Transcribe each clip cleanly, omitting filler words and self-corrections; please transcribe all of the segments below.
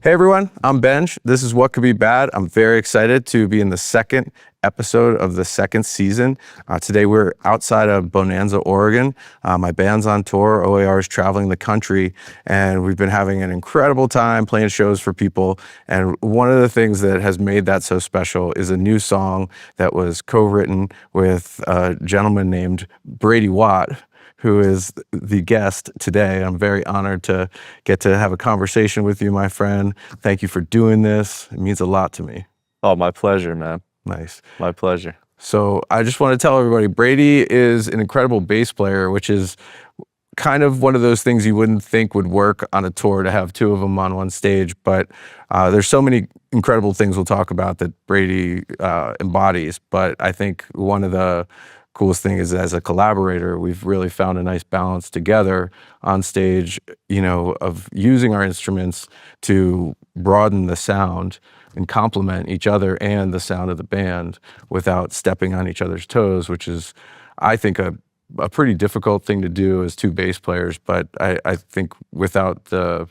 Hey everyone, I'm Benj. This is What Could Be Bad. I'm very excited to be in the second episode of the second season. Today we're outside of Bonanza, Oregon. My band's on tour. O.A.R is traveling the country, and we've been having an incredible time playing shows for people. And one of the things that has made that so special is a new song that was co-written with a gentleman named Brady Watt, who is the guest today. I'm very honored to get to have a conversation with you, my friend. Thank you for doing this. It means a lot to me. Oh, my pleasure, man. Nice. My pleasure. So I just want to tell everybody, Brady is an incredible bass player, which is kind of one of those things you wouldn't think would work on a tour to have two of them on one stage. But there's so many incredible things we'll talk about that Brady embodies. But I think one of the coolest thing is, as a collaborator, we've really found a nice balance together on stage, you know, of using our instruments to broaden the sound and complement each other and the sound of the band without stepping on each other's toes, which is, I think, a pretty difficult thing to do as two bass players. But I think without the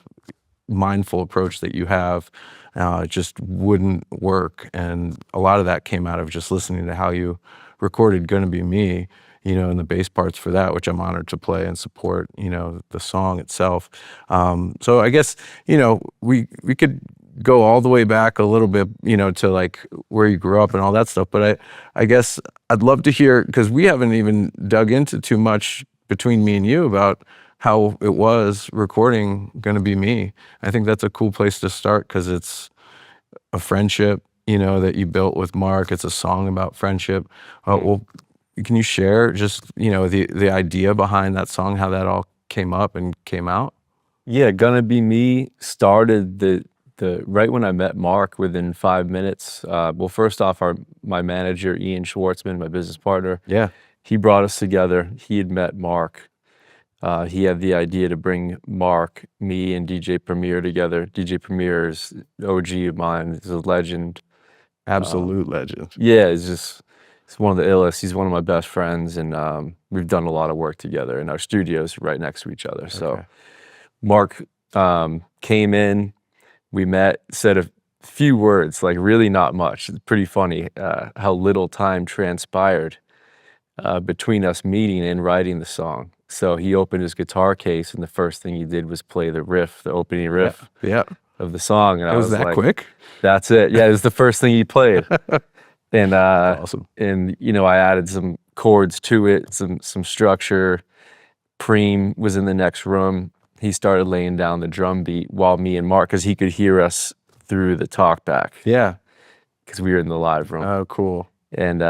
mindful approach that you have, it just wouldn't work. And a lot of that came out of just listening to how you recorded Gonna Be Me, you know, and the bass parts for that, which I'm honored to play and support, you know, the song itself. So I guess, you know, we could go all the way back a little bit, you know, to like where you grew up and all that stuff. But I guess I'd love to hear, because we haven't even dug into too much between me and you about how it was recording Gonna Be Me. I think that's a cool place to start, because it's a friendship, you know, that you built with Mark. It's a song about friendship. Well, can you share just, you know, the idea behind that song, how that all came up and came out? Yeah, Gonna Be Me started the right when I met Mark, within 5 minutes. Well, first off, my manager, Ian Schwartzman, my business partner, Yeah. he brought us together. He had met Mark. He had the idea to bring Mark, me, and DJ Premier together. DJ Premier is OG of mine. He's a legend. Absolute legend. Yeah, he's one of the illest. He's one of my best friends, and we've done a lot of work together, and our studio's right next to each other. Okay. So Mark came in, we met, said a few words, like really not much. It's pretty funny how little time transpired between us meeting and writing the song. So he opened his guitar case, and the first thing he did was play the riff, the opening riff. Yeah. Of the song. And It was that like, quick? That's it. Yeah, it was the first thing he played. And Awesome. And you know, I added some chords to it, some structure. Preem was in the next room. He started laying down the drum beat while me and Mark, because he could hear us through the talkback. Yeah. Because we were in the live room. Oh, cool. And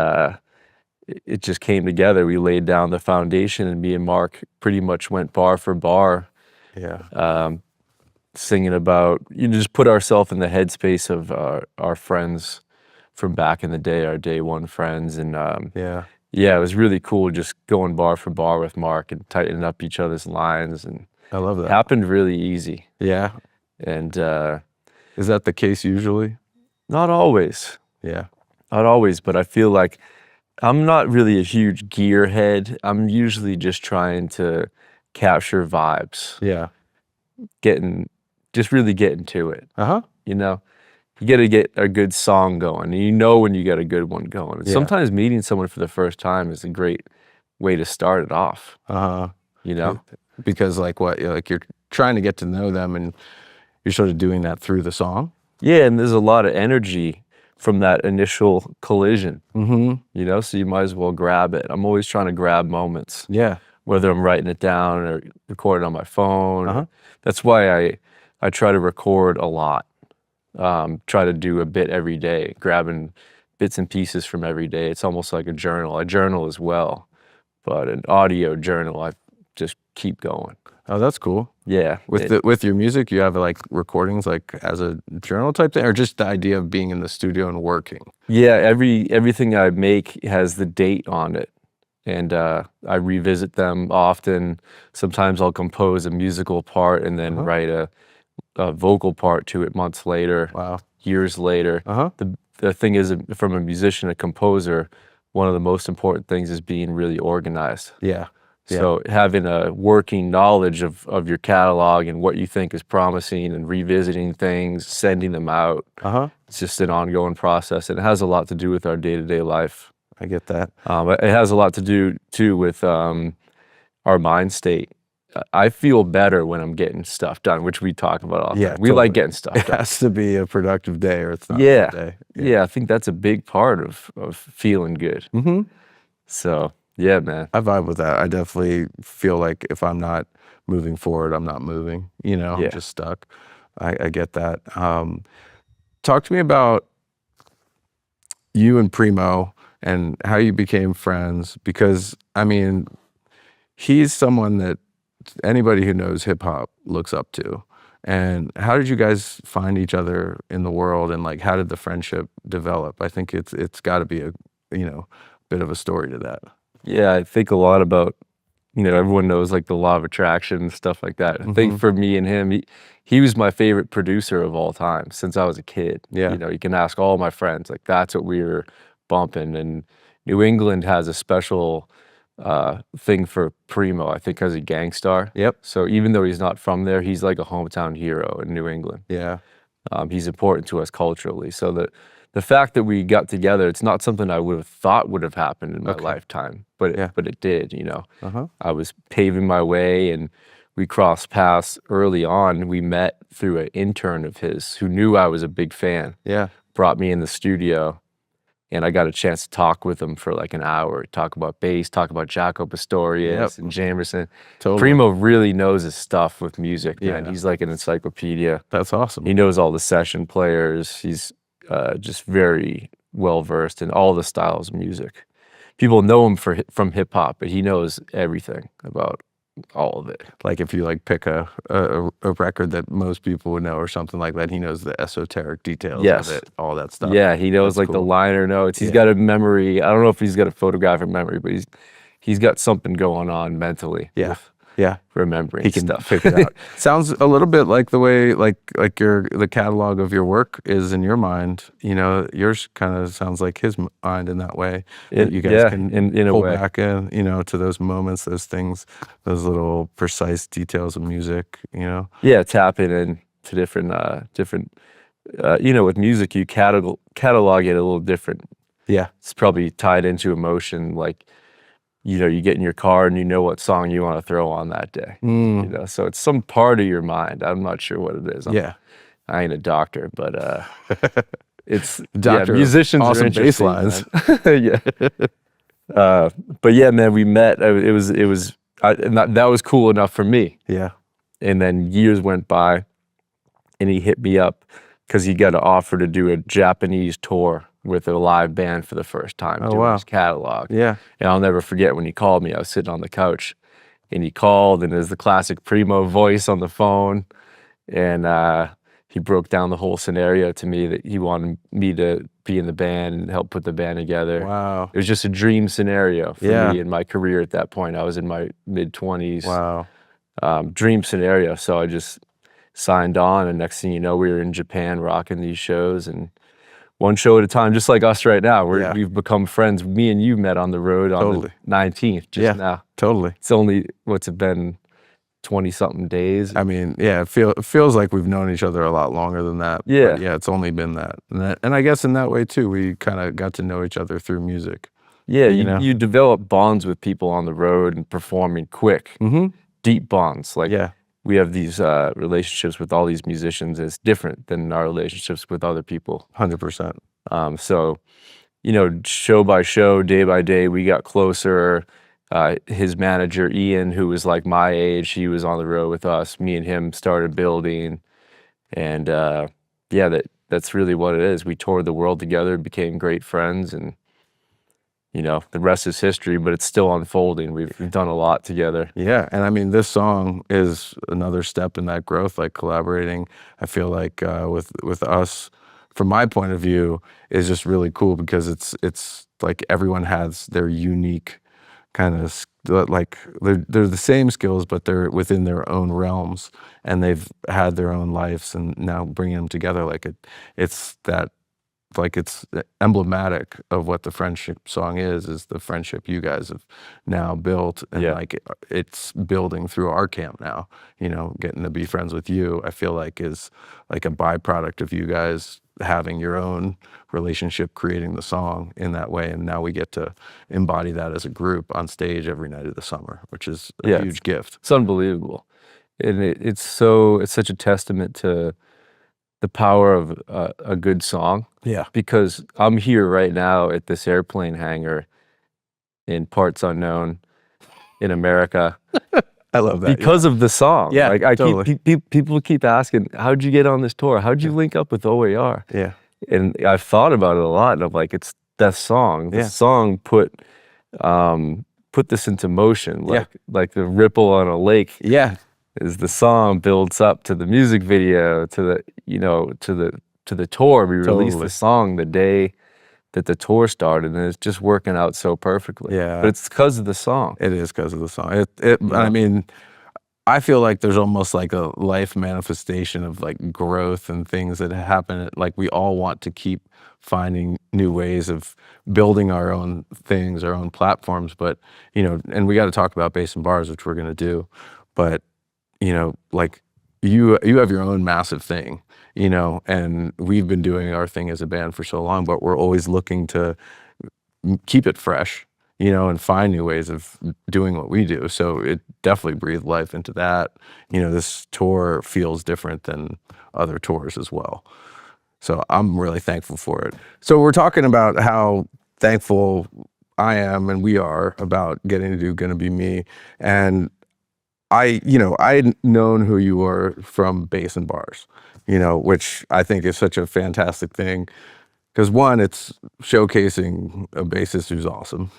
it just came together. We laid down the foundation, and me and Mark pretty much went bar for bar. Yeah. Singing about, you know, just put ourselves in the headspace of our friends from back in the day, our day one friends. And Yeah. yeah, it was really cool just going bar for bar with Mark and tightening up each other's lines. And I love that. it happened really easy. Yeah. And Is that the case usually? not always. Yeah. Not always, but I feel like I'm not really a huge gearhead. I'm usually just trying to capture vibes. Yeah. Just really getting to it. Uh-huh. You know, you got to get a good song going, and you know when you got a good one going. And Yeah. sometimes meeting someone for the first time is a great way to start it off. Uh-huh. You know, Because like what, like you're trying to get to know them, and you're sort of doing that through the song. yeah, and there's a lot of energy from that initial collision. Mm-hmm. You know, so you might as well grab it. I'm always trying to grab moments, Yeah. whether I'm writing it down or recording on my phone. Uh-huh. That's why I try to record a lot. Try to do a bit every day, grabbing bits and pieces from every day. It's almost like a journal. I journal as well, but an audio journal, I just keep going. Oh, that's cool. Yeah. With your music, you have like recordings like as a journal type thing, or just the idea of being in the studio and working? Yeah, everything I make has the date on it, and I revisit them often. Sometimes I'll compose a musical part and then write a vocal part to it months later. Wow. Years later. Uh-huh. The thing is, from a musician, a composer, one of the most important things is being really organized. Yeah. So having a working knowledge of your catalog and what you think is promising and revisiting things, sending them out, it's just an ongoing process. And it has a lot to do with our day-to-day life. I get that. It has a lot to do too with our mind state. I feel better when I'm getting stuff done, which we talk about all the time. We like getting stuff done. It has to be a productive day or it's not a good day. Yeah, I think that's a big part of feeling good. So, yeah, man. I vibe with that. I definitely feel like if I'm not moving forward, I'm not moving, you know, I'm just stuck. I get that. Talk to me about you and Primo and how you became friends, because I mean, he's someone that anybody who knows hip hop looks up to. And how did you guys find each other in the world, and like how did the friendship develop? I think it's got to be a, you know, bit of a story to that. Yeah, I think a lot about, you know, everyone knows like the law of attraction and stuff like that. I think for me and him, he was my favorite producer of all time since I was a kid. You know, you can ask all my friends, like that's what we were bumping. And New England has a special thing for Primo, I think, as a gang star. So even though he's not from there, he's like a hometown hero in New England. He's important to us culturally. So the fact that we got together, it's not something I would have thought would have happened in my lifetime, but it did, you know. I was paving my way and we crossed paths early on. We met through an intern of his who knew I was a big fan. Brought me in the studio and I got a chance to talk with him for like an hour, talk about bass, talk about Jaco Pastorius and Jamerson. Primo really knows his stuff with music, man. He's like an encyclopedia. That's awesome. He knows all the session players. He's just very well versed in all the styles of music. People know him from hip hop, but he knows everything about all of it. Like if you like pick a record that most people would know or something like that, he knows the esoteric details of it, all that stuff. Yeah, he knows like the liner notes. He's got a memory. I don't know if he's got a photographic memory, but he's got something going on mentally. Remembering he can stuff. pick it out. Sounds a little bit like the way like the catalog of your work is in your mind. You know, yours kind of sounds like his mind in that way. That you guys can in pull a way. back in, you know, to those moments, those things, those little precise details of music. You know. Yeah, tapping into different you know, with music you catalog it a little different. It's probably tied into emotion, like, you know, you get in your car and you know what song you want to throw on that day. You know, so it's some part of your mind. I'm not sure what it is. I ain't a doctor, but it's musicians awesome are bass lines. But yeah, man, we met. It was and that was cool enough for me. And then years went by, and he hit me up because he got an offer to do a Japanese tour with a live band for the first time, doing his catalog. And I'll never forget when he called me. I was sitting on the couch, and he called, and there's the classic Primo voice on the phone, and he broke down the whole scenario to me that he wanted me to be in the band and help put the band together. It was just a dream scenario for me in my career at that point. I was in my mid-20s. Dream scenario. So I just signed on, and next thing you know, we were in Japan rocking these shows, and one show at a time, just like us right now. We've become friends. Me and you met on the road on the 19th just now. It's only, what's it been, 20-something days? I mean, yeah, it feels like we've known each other a lot longer than that. But yeah, it's only been that. And I guess in that way, too, we kind of got to know each other through music. Yeah, you develop bonds with people on the road and performing quick. Deep bonds. Like, we have these relationships with all these musicians. It's different than our relationships with other people. 100%. So, you know, show by show, day by day, we got closer. His manager, Ian, who was like my age, he was on the road with us. Me and him started building. And that's really what it is. We toured the world together, became great friends, and you know, the rest is history, but it's still unfolding. We've done a lot together. Yeah, and I mean, this song is another step in that growth, like collaborating. I feel like with us, from my point of view, is just really cool because it's like everyone has their unique kind of, like they're the same skills, but they're within their own realms, and they've had their own lives, and now bringing them together, like it's that like it's emblematic of what the friendship song is the friendship you guys have now built, and Yeah. like it's building through our camp now. You know, getting to be friends with you, I feel like is like a byproduct of you guys having your own relationship, creating the song in that way, and now we get to embody that as a group on stage every night of the summer, which is a Yeah, huge gift. It's unbelievable, and it's such a testament to the power of a good song. Yeah. Because I'm here right now at this airplane hangar in parts unknown in America I love that. because of the song. Yeah, Like I totally. people keep asking, how'd you get on this tour? How'd you link up with O.A.R? Yeah. And I've thought about it a lot, and I'm like, it's that song. The Yeah. song put this into motion, Yeah. like the ripple on a lake. Yeah. As the song builds up to the music video, to the to the tour. We released Totally. the song the day that the tour started, and it's just working out so perfectly. Yeah. But it's because of the song. It is because of the song. I mean, I feel like there's almost like a life manifestation of like growth and things that happen. Like we all want to keep finding new ways of building our own things, our own platforms. But, you know, and we got to talk about bass and bars, which we're going to do. But, you know, like you have your own massive thing, you know, and we've been doing our thing as a band for so long, but we're always looking to keep it fresh, you know, and find new ways of doing what we do. So it definitely breathed life into that. You know, this tour feels different than other tours as well. So I'm really thankful for it. So we're talking about how thankful I am and we are about getting to do Gonna Be Me. And I had known who you were from bass and bars, you know, which I think is such a fantastic thing. Because one, it's showcasing a bassist who's awesome,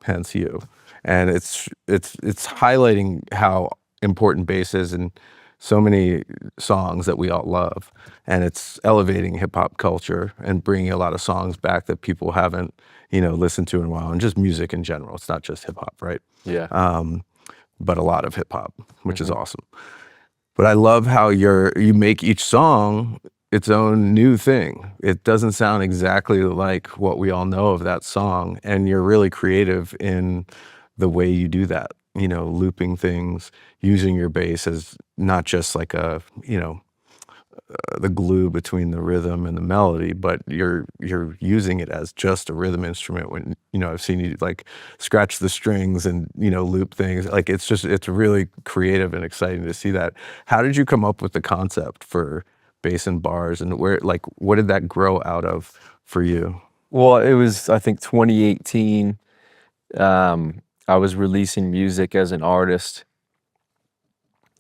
hence you, and it's highlighting how important bass is in so many songs that we all love, and it's elevating hip hop culture and bringing a lot of songs back that people haven't, you know, listened to in a while, and just music in general. It's not just hip hop, right? Yeah. But a lot of hip hop, which is awesome. But I love how you make each song its own new thing. It doesn't sound exactly like what we all know of that song, and you're really creative in the way you do that. You know, looping things, using your bass as not just like a, you know, the glue between the rhythm and the melody, but you're using it as just a rhythm instrument. When, you know, I've seen you like scratch the strings and, you know, loop things. Like it's really creative and exciting to see that. How did you come up with the concept for bass and bars, and what did that grow out of for you? Well, it was, I think, 2018. I was releasing music as an artist.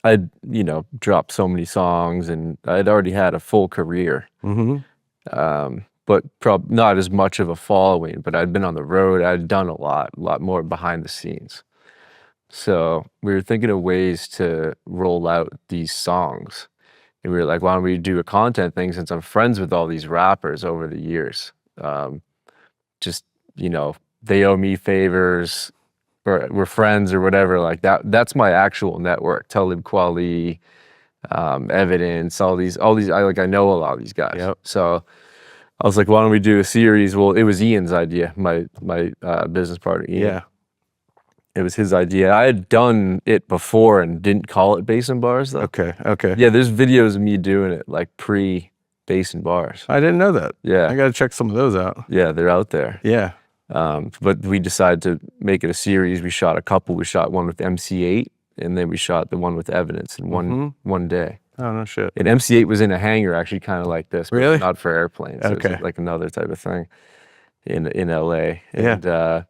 I'd, you know, dropped so many songs, and I'd already had a full career. But not as much of a following, but I'd been on the road. I'd done a lot more behind the scenes. So we were thinking of ways to roll out these songs. And we were like, why don't we do a content thing, since I'm friends with all these rappers over the years? Just, you know, they owe me favors, or we're friends or whatever like that. That's my actual network. Talib Kweli, Evidence, all these. I know a lot of these guys. Yep. So I was like, why don't we do a series? Well, it was Ian's idea, my business partner, Ian. Yeah. It was his idea. I had done it before and didn't call it Bass and Bars, though. Okay. Yeah, there's videos of me doing it, like pre-Bass and Bars. I didn't know that. Yeah. I got to check some of those out. Yeah, they're out there. Yeah. But we decided to make it a series. We shot a couple. We shot one with MC8, and then we shot the one with Evidence in one day. Oh, no shit. And MC8 was in a hangar, actually, kind of like this. But Really? not for airplanes. Okay. It was like another type of thing in LA. Yeah. And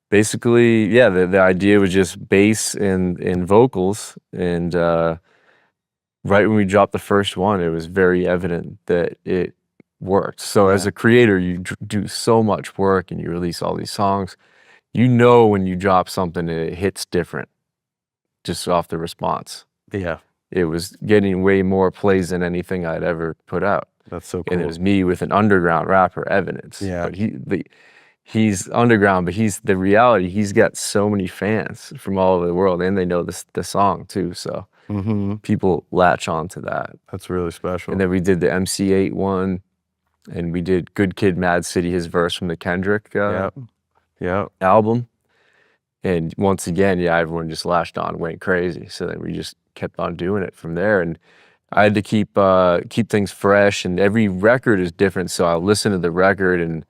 basically, yeah, the idea was just bass and vocals. And right when we dropped the first one, it was very evident that it worked. So as a creator, you do so much work and you release all these songs. You know when you drop something, it hits different just off the response. Yeah. It was getting way more plays than anything I'd ever put out. That's so cool. And it was me with an underground rapper, Evidence. Yeah. But he's underground, but the reality, he's got so many fans from all over the world, and they know the song too. So people latch on to that. That's really special. And then we did the MC8 one. and we did Good Kid, Mad City, his verse from the Kendrick Yeah. Yeah. album. And once again, yeah, everyone just latched on, went crazy. So then we just kept on doing it from there. And I had to keep things fresh, and every record is different. So I'll listen to the record and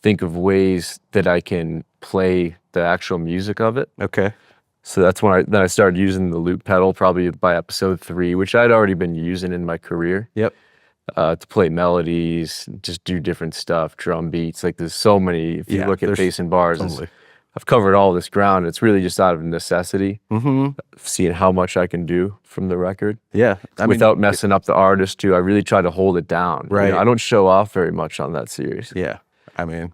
think of ways that I can play the actual music of it. Okay. So that's when I started using the loop pedal, probably by episode 3, which I'd already been using in my career, Yep. to play melodies, just do different stuff, drum beats. Like there's so many. If you Yeah, look at there's bass and bars, totally. I've covered all this ground. It's really just out of necessity, Mm-hmm. seeing how much I can do from the record Yeah. I mean, without messing up the artist too. I really try to hold it down. You know, Right. I don't show off very much on that series. yeah. I mean,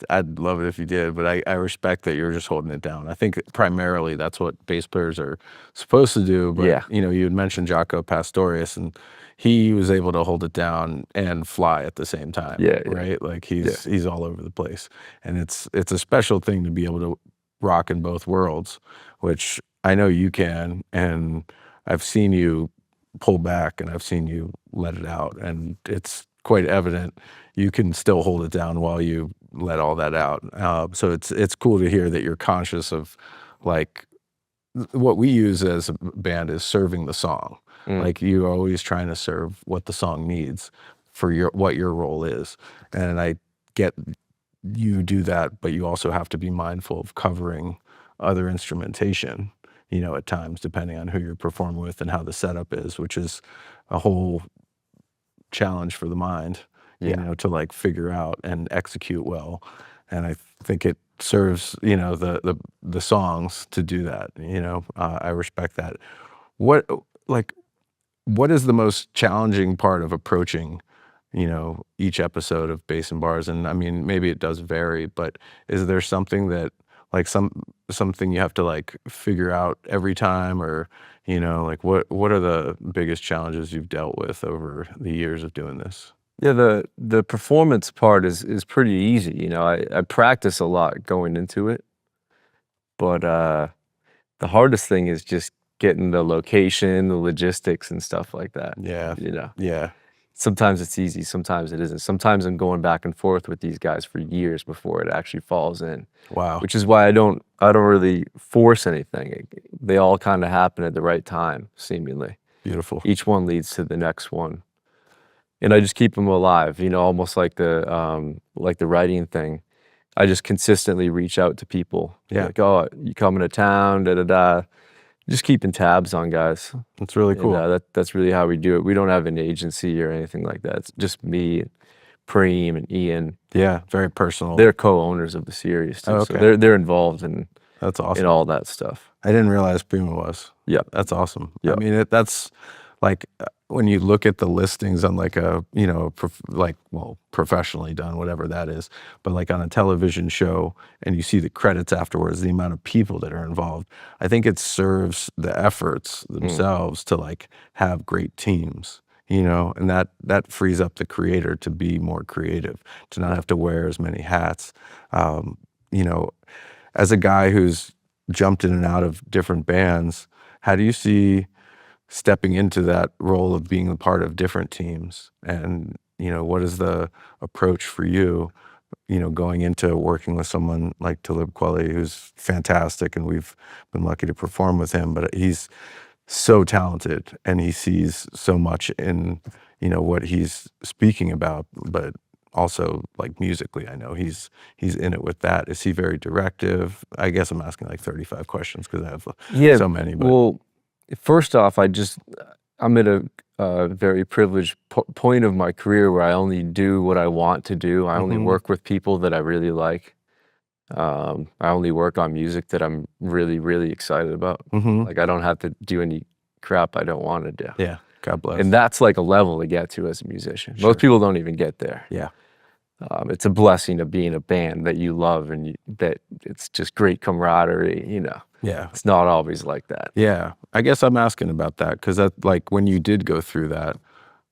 I'd love it if you did, but I respect that you're just holding it down. I think primarily that's what bass players are supposed to do. But Yeah. you had mentioned Jaco Pastorius, and he was able to hold it down and fly at the same time. Yeah, yeah. Right. Like he's all over the place, and it's a special thing to be able to rock in both worlds, which I know you can, and I've seen you pull back and I've seen you let it out, and it's quite evident you can still hold it down while you let all that out. So it's cool to hear that you're conscious of, like, what we use as a band is serving the song. Like you're always trying to serve what the song needs for what your role is. And I get you do that, but you also have to be mindful of covering other instrumentation, at times, depending on who you're performing with and how the setup is, which is a whole challenge for the mind, to like figure out and execute well. And I think it serves, the songs to do that. I respect that. What like what is the most challenging part of approaching, each episode of Bass and Bars? And I mean, maybe it does vary, but is there something that, like, something you have to, like, figure out every time, or, like, what are the biggest challenges you've dealt with over the years of doing this? Yeah, the performance part is pretty easy. You know, I practice a lot going into it, but the hardest thing is just getting the location, the logistics, and stuff like that. Yeah. You know, Yeah. sometimes it's easy, sometimes it isn't. Sometimes I'm going back and forth with these guys for years before it actually falls in. Wow. Which is why I don't really force anything. They all kind of happen at the right time, seemingly. Beautiful. Each one leads to the next one. And I just keep them alive, almost like the writing thing. I just consistently reach out to people. Yeah. Like, oh, you coming to town, da da da. Just keeping tabs on guys. That's really cool. And, that's really how we do it. We don't have an agency or anything like that. It's just me, Preem, and Ian. Yeah, very personal. They're co-owners of the series too, Oh, so okay. they're involved in That's awesome. all that stuff. I didn't realize Prima was. Yeah, That's awesome. Yeah. I mean, that's like, when you look at the listings on, like, a, professionally done, whatever that is, but like on a television show, and you see the credits afterwards, the amount of people that are involved, I think it serves the efforts themselves to, like, have great teams, and that frees up the creator to be more creative, to not have to wear as many hats. As a guy who's jumped in and out of different bands, how do you see stepping into that role of being a part of different teams? And, what is the approach for you, going into working with someone like Talib Kweli, who's fantastic, and we've been lucky to perform with him, but he's so talented and he sees so much in, what he's speaking about, but also, like, musically, I know he's in it with that. Is he very directive? I guess I'm asking like 35 questions because I have so many. But well, first off, I'm at a very privileged point of my career where I only do what I want to do. I only work with people that I really like. I only work on music that I'm really, really excited about. Like, I don't have to do any crap I don't want to do. Yeah, God bless. And that's like a level to get to as a musician. Sure. Most people don't even get there. Yeah. It's a blessing of being a band that you love and that it's just great camaraderie, Yeah. It's not always like that. Yeah. I guess I'm asking about that because that, like, when you did go through that,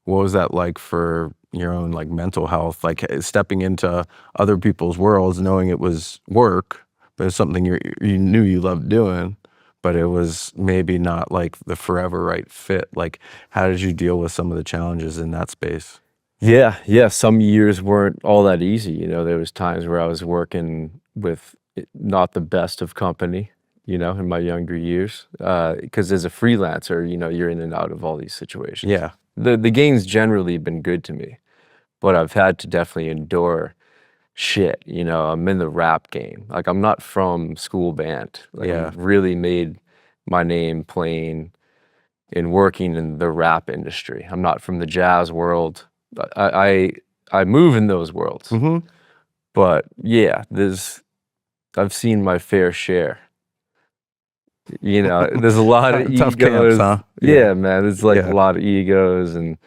what was that like for your own, like, mental health? Like, stepping into other people's worlds, knowing it was work, but it's something you knew you loved doing, but it was maybe not like the forever right fit. Like, how did you deal with some of the challenges in that space? Yeah. Some years weren't all that easy. You know, there was times where I was working with not the best of company, you know, in my younger years. Because as a freelancer, you know, you're in and out of all these situations. Yeah. The game's generally been good to me, but I've had to definitely endure shit. You know, I'm in the rap game. Like, I'm not from school band. Like, Yeah. I'm really made my name playing in working in the rap industry. I'm not from the jazz world. I move in those worlds. Mm-hmm. But yeah, I've seen my fair share. You know, there's a lot of Tough camps, egos. huh? Yeah. Yeah, man, there's like a Yeah. lot of egos and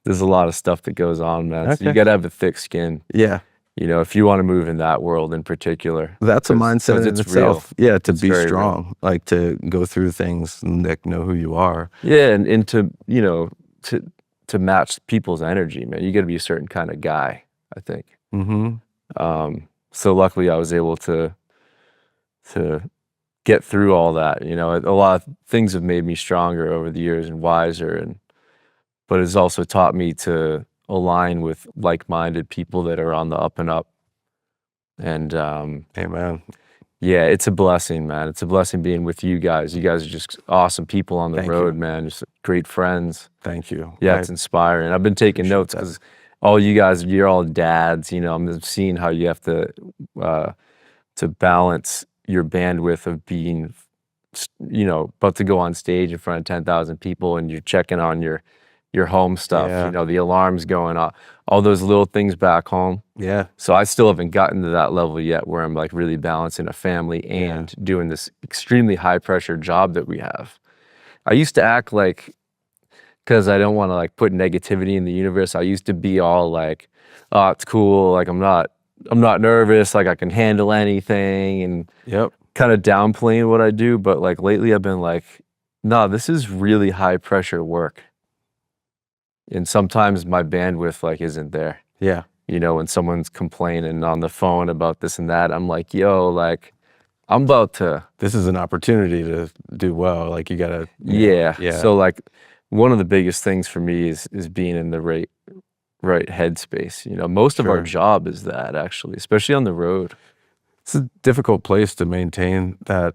there's a lot of stuff that goes on, man. So you Okay. got to have a thick skin, Yeah. you know, if you want to move in that world in particular, That's a because mindset in it's real. itself. Yeah, to It's be very real. strong, like to go through things and like know who you are. Yeah, and to, you know, to match people's energy, man, you got to be a certain kind of guy, I think. Mm-hmm. So luckily I was able to get through all that. You know, a lot of things have made me stronger over the years and wiser, and but it's also taught me to align with like-minded people that are on the up and up. And Amen. yeah, it's a blessing, man. It's a blessing being with you guys. You guys are just awesome people on the Thank road, you. man. Just great friends. Thank you. Yeah, I it's inspiring. I've been taking appreciate notes that. because all you guys, you're all dads. You know, I'm seeing how you have uh, to balance your bandwidth of being, you know, about to go on stage in front of 10,000 people, and you're checking on your home stuff. You Yeah. know, the alarms going off, all those little things back home. Yeah. So I still haven't gotten to that level yet where I'm like really balancing a family Yeah. and doing this extremely high pressure job that we have. I used to act like, because I don't want to like put negativity in the universe. I used to be all like, "Oh, it's cool. Like I'm not nervous. Like I can handle anything," and Yep. kind of downplaying what I do. But like lately, I've been like, "No, this is really high pressure work," and sometimes my bandwidth like isn't there. Yeah. You know, when someone's complaining on the phone about this and that, I'm like, "Yo, like I'm about to." This is an opportunity to do well. Like you gotta, Yeah. yeah. So like one of the biggest things for me is being in the right headspace. You know, most of our Sure. job is that actually, especially on the road. It's a difficult place to maintain that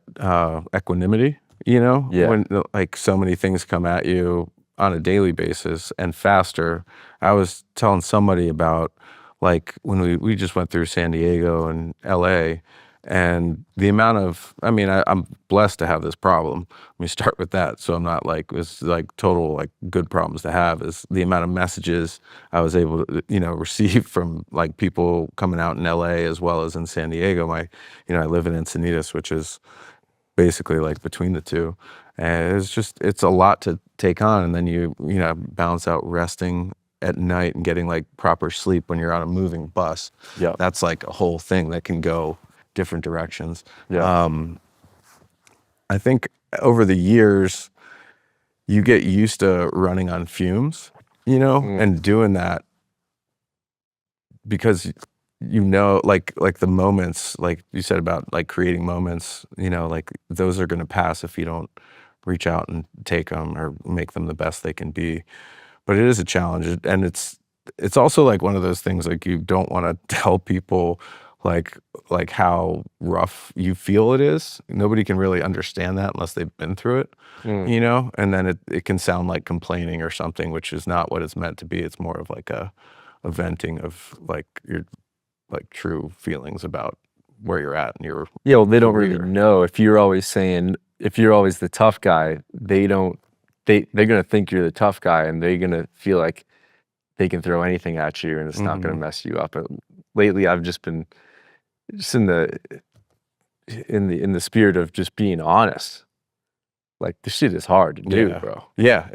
equanimity, Yeah. when like so many things come at you on a daily basis and faster. I was telling somebody about like when we just went through San Diego and LA, and the amount of, I mean, I'm blessed to have this problem. Let me start with that. So I'm not like, it's like total like good problems to have, is the amount of messages I was able to, receive from like people coming out in LA as well as in San Diego. I live in Encinitas, which is basically like between the two. And it's a lot to take on. And then balance out resting at night and getting like proper sleep when you're on a moving bus. Yeah. That's like a whole thing that can go different directions. Yeah. I think over the years, you get used to running on fumes, Mm. and doing that because like the moments, like you said about like creating moments, like those are going to pass if you don't reach out and take them or make them the best they can be. But it is a challenge, and it's also like one of those things like you don't want to tell people like how rough you feel it is. Nobody can really understand that unless they've been through it, Mm. and then it can sound like complaining or something, which is not what it's meant to be. It's more of like a venting of like your like true feelings about where you're at in your Yeah, well, they don't really career. know if you're always saying, if you're always the tough guy, they're gonna think you're the tough guy and they're gonna feel like they can throw anything at you and it's not gonna Hmm. mess you up. But lately I've just been just in the spirit of just being honest. Like this shit is hard to do, Yeah. bro. Yeah.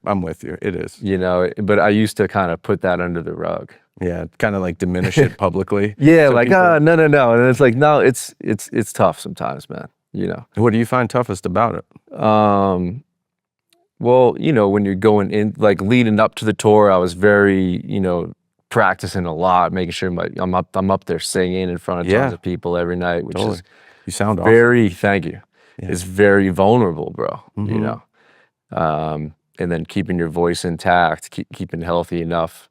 I'm with you. It is. You know, but I used to kind of put that under the rug. Yeah. Kind of like diminish it publicly. Yeah, So like, people, no. And it's like, no, it's tough sometimes, man, you know. what do you find toughest about it? Well, you know, when you're going in, like leading up to the tour, I was very, practicing a lot, making sure I'm up there singing in front of tons Yeah, of people every night, which totally. is You sound awesome. very, thank you. Yeah. It's very vulnerable, bro, you Hmm. know. And then keeping your voice intact, keeping healthy enough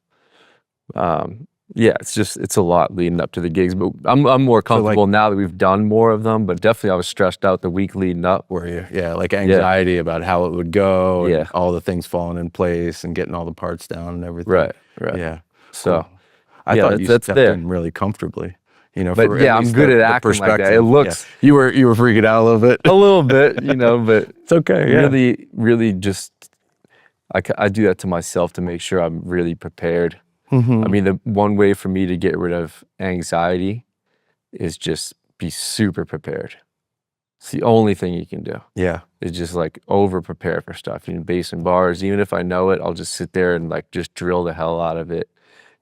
Yeah, it's a lot leading up to the gigs, but I'm more comfortable now that we've done more of them. But definitely, I was stressed out the week leading up. Were you? Yeah, like anxiety about how it would go, and Yeah. all the things falling in place, and getting all the parts down and everything. Right. Yeah. So, Cool. I yeah, thought you that's stepped there. in really comfortably. You know, But for yeah, at I'm least good at the acting like that. perspective. It looks you were freaking out a little bit. a little bit, but It's okay. Yeah. really just I do that to myself to make sure I'm really prepared. Mm-hmm. I mean, the one way for me to get rid of anxiety is just be super prepared. It's the only thing you can do. Yeah. Is just like over prepare for stuff. Bass and bars, even if I know it, I'll just sit there and like just drill the hell out of it.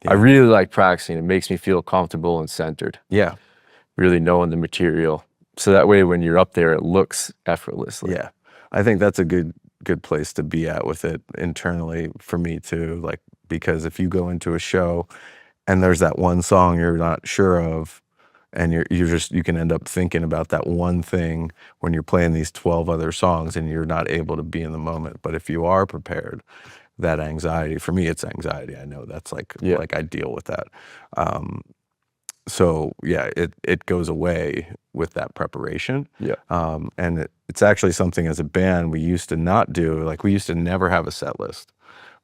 Yeah. I really like practicing. It makes me feel comfortable and centered. Yeah. Really knowing the material. So that way when you're up there, it looks effortlessly. Yeah. I think that's a good place to be at with it internally for me too. Like, because if you go into a show and there's that one song you're not sure of, and you can end up thinking about that one thing when you're playing these 12 other songs and you're not able to be in the moment. But if you are prepared, that anxiety, for me, it's anxiety. I know that's like I deal with that. So yeah, it goes away with that preparation. Yeah. And it's actually something as a band we used to not do. Like, we used to never have a set list.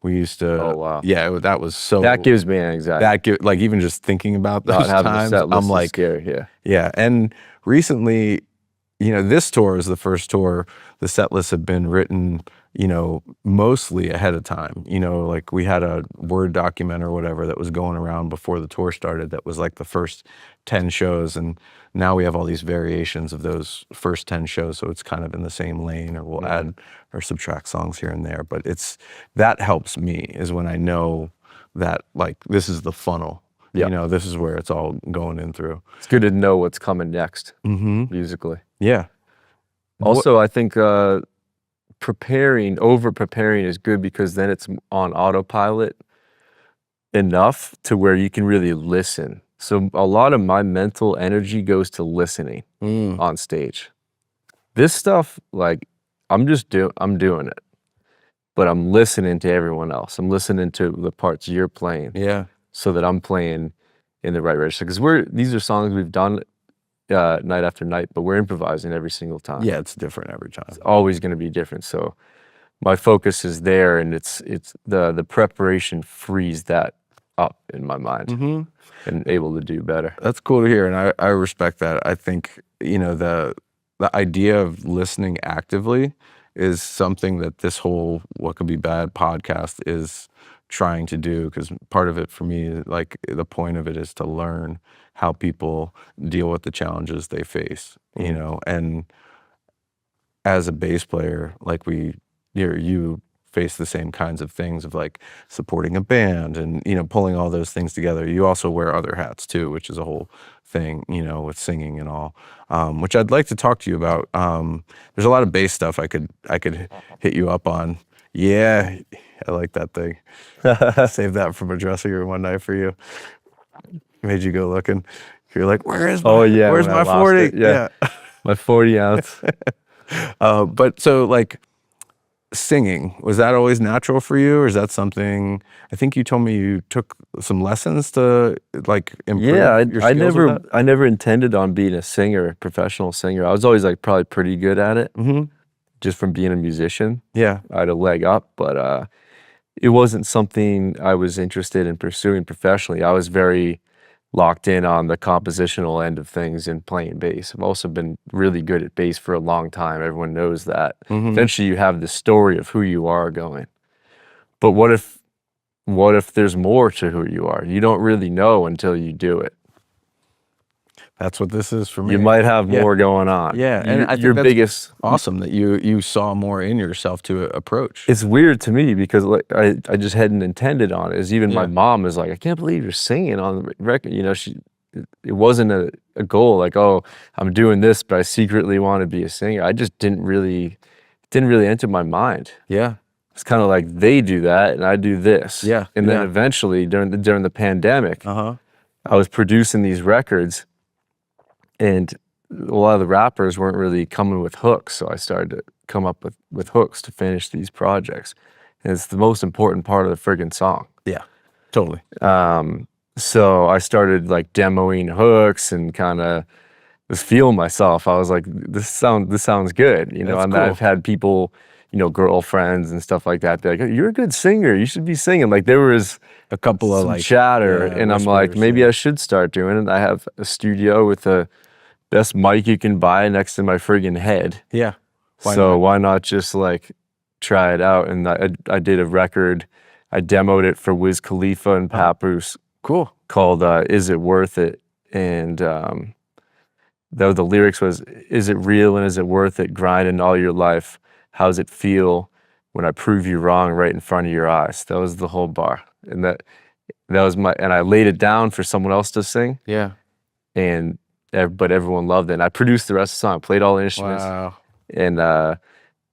We used to. Oh wow. Yeah, that was so. That gives me anxiety. Like, even just thinking about those Not having times, a set list I'm is like, scary. Yeah. yeah. And recently, this tour is the first tour the set lists have been written, mostly ahead of time. Like, we had a Word document or whatever that was going around before the tour started that was like the first 10 shows, and now we have all these variations of those first 10 shows, so it's kind of in the same lane, or we'll add or subtract songs here and there. But that helps me, is when I know that, like, this is the funnel. This is where it's all going in through. It's good to know what's coming next musically. Yeah. Also, I think over preparing is good, because then it's on autopilot enough to where you can really listen. So a lot of my mental energy goes to listening on stage. This stuff, like, I'm doing it, but I'm listening to everyone else. I'm listening to the parts you're playing. Yeah. So that I'm playing in the right register. Because these are songs we've done night after night, but we're improvising every single time. Yeah, it's different every time. It's always going to be different. So my focus is there, and it's the preparation frees that up in my mind and able to do better. That's cool to hear, and I respect that. I think the idea of listening actively is something that this whole What Could Be Bad podcast is trying to do, because part of it for me, like, the point of it is to learn how people deal with the challenges they face, and as a bass player, like, you face the same kinds of things of, like, supporting a band and pulling all those things together. You also wear other hats too, which is a whole thing, with singing and all, which I'd like to talk to you about. There's a lot of bass stuff I could hit you up on. Yeah, I like that thing. Save that from a dressing room one night for you. Made you go looking. You're like, where's my 40? Yeah. My 40 ounce. But so, like, singing, was that always natural for you, or is that something, I think you told me you took some lessons to, like, improve your skills with that? I never intended on being a singer, professional singer. I was always, like, probably pretty good at it. Just from being a musician. Yeah. I had a leg up, but it wasn't something I was interested in pursuing professionally. I was very locked in on the compositional end of things and playing bass. I've also been really good at bass for a long time. Everyone knows that. Eventually you have the story of who you are going. But what if there's more to who you are? You don't really know until you do it. That's what this is for me. You might have more going on. Yeah, and I think your that's biggest awesome that you saw more in yourself to approach. It's weird to me, because, like, I just hadn't intended on it. Even my mom is like, I can't believe you're singing on the record. It wasn't a goal, like, oh, I'm doing this, but I secretly want to be a singer. I just didn't really enter my mind. Yeah. It's kind of like, they do that and I do this. Yeah. And then eventually during the pandemic, I was producing these records, and a lot of the rappers weren't really coming with hooks, so I started to come up with hooks to finish these projects. And it's the most important part of the friggin' song. Yeah. Totally. So I started like demoing hooks and kind of was feeling myself. I was like, this sounds good, you know. That's And cool. I've had people, you know, girlfriends and stuff like that, be like, you're a good singer, you should be singing. Like there was A couple of some like chatter, and I'm like, whispers, maybe yeah. I should start doing it. I have a studio with the best mic you can buy next to my friggin' head. Yeah. Why not just like try it out? And I did a record. I demoed it for Wiz Khalifa and Papoose Cool. called "Is It Worth It?" And the lyrics was, "Is it real and is it worth it? Grinding all your life. How's it feel when I prove you wrong right in front of your eyes?" That was the whole bar, and that was and I laid it down for someone else to sing, Yeah. and but everyone loved it. And I produced the rest of the song, played all the instruments, Wow. and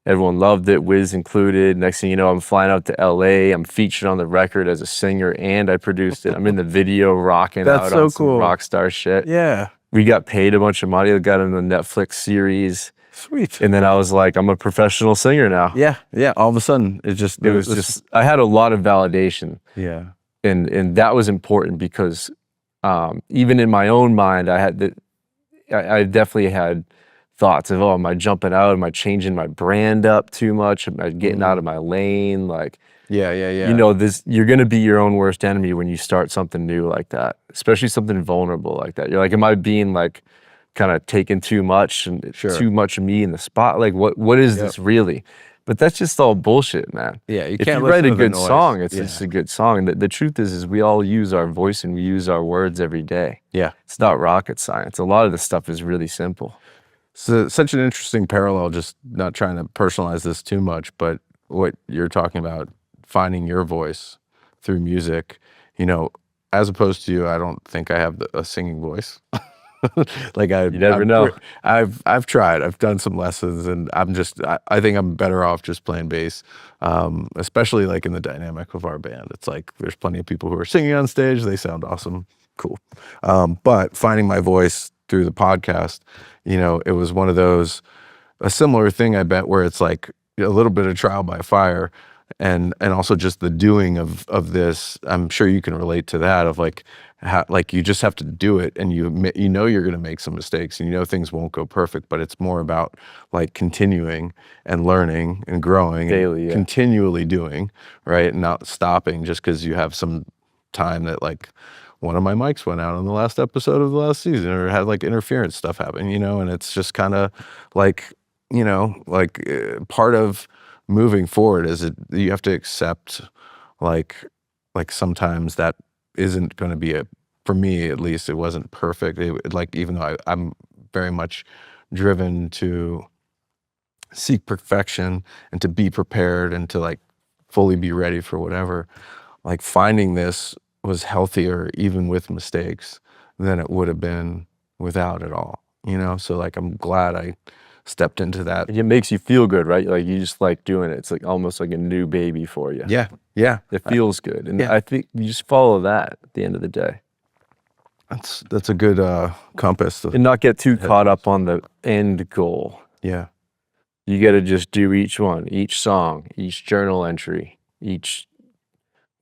everyone loved it, Wiz included. Next thing you know, I'm flying out to LA. I'm featured on the record as a singer, and I produced it. I'm in the video rocking That's out so on some cool. rock star shit. Yeah. We got paid a bunch of money. I got in the Netflix series. Sweet. And then I was like, I'm a professional singer now. Yeah. Yeah. All of a sudden, it was just, I had a lot of validation. Yeah. And that was important because even in my own mind, I definitely had thoughts of, oh, am I jumping out? Am I changing my brand up too much? Am I getting out of my lane? Like, Yeah. you know, you're going to be your own worst enemy when you start something new like that, especially something vulnerable like that. You're like, am I being like kind of taking too much and too much of me in the spot? Like, what is this really? But that's just all bullshit, man. Yeah, if you write a good song, it's just a good song. And the truth is we all use our voice and we use our words every day. Yeah. It's not rocket science. A lot of this stuff is really simple. So such an interesting parallel, just not trying to personalize this too much, but what you're talking about, finding your voice through music, you know, as opposed to you, I don't think I have a singing voice. Like you never know. I've tried. I've done some lessons, and I think I'm better off just playing bass, especially like in the dynamic of our band. It's like there's plenty of people who are singing on stage. They sound awesome, cool. But finding my voice through the podcast, you know, it was one of those, a similar thing, I bet, where it's like a little bit of trial by fire, and also just the doing of this. I'm sure you can relate to that, of like how, like you just have to do it, and you know you're going to make some mistakes, and you know things won't go perfect, but it's more about like continuing and learning and growing daily, and continually doing, right, and not stopping just because you have some time that like one of my mics went out on the last episode of the last season, or had like interference stuff happen, you know. And it's just kind of like, you know, like part of moving forward is you have to accept like sometimes that isn't going to be for me at least, it wasn't perfect. Like, even though I'm very much driven to seek perfection and to be prepared and to like fully be ready for whatever, like finding this was healthier even with mistakes than it would have been without it all, you know. So like I'm glad I stepped into that. It makes you feel good, right? Like you just like doing it. It's like almost like a new baby for you. Yeah. It feels good. And I think you just follow that at the end of the day. That's a good compass. And not get too caught up on the end goal. Yeah. You got to just do each one, each song, each journal entry, each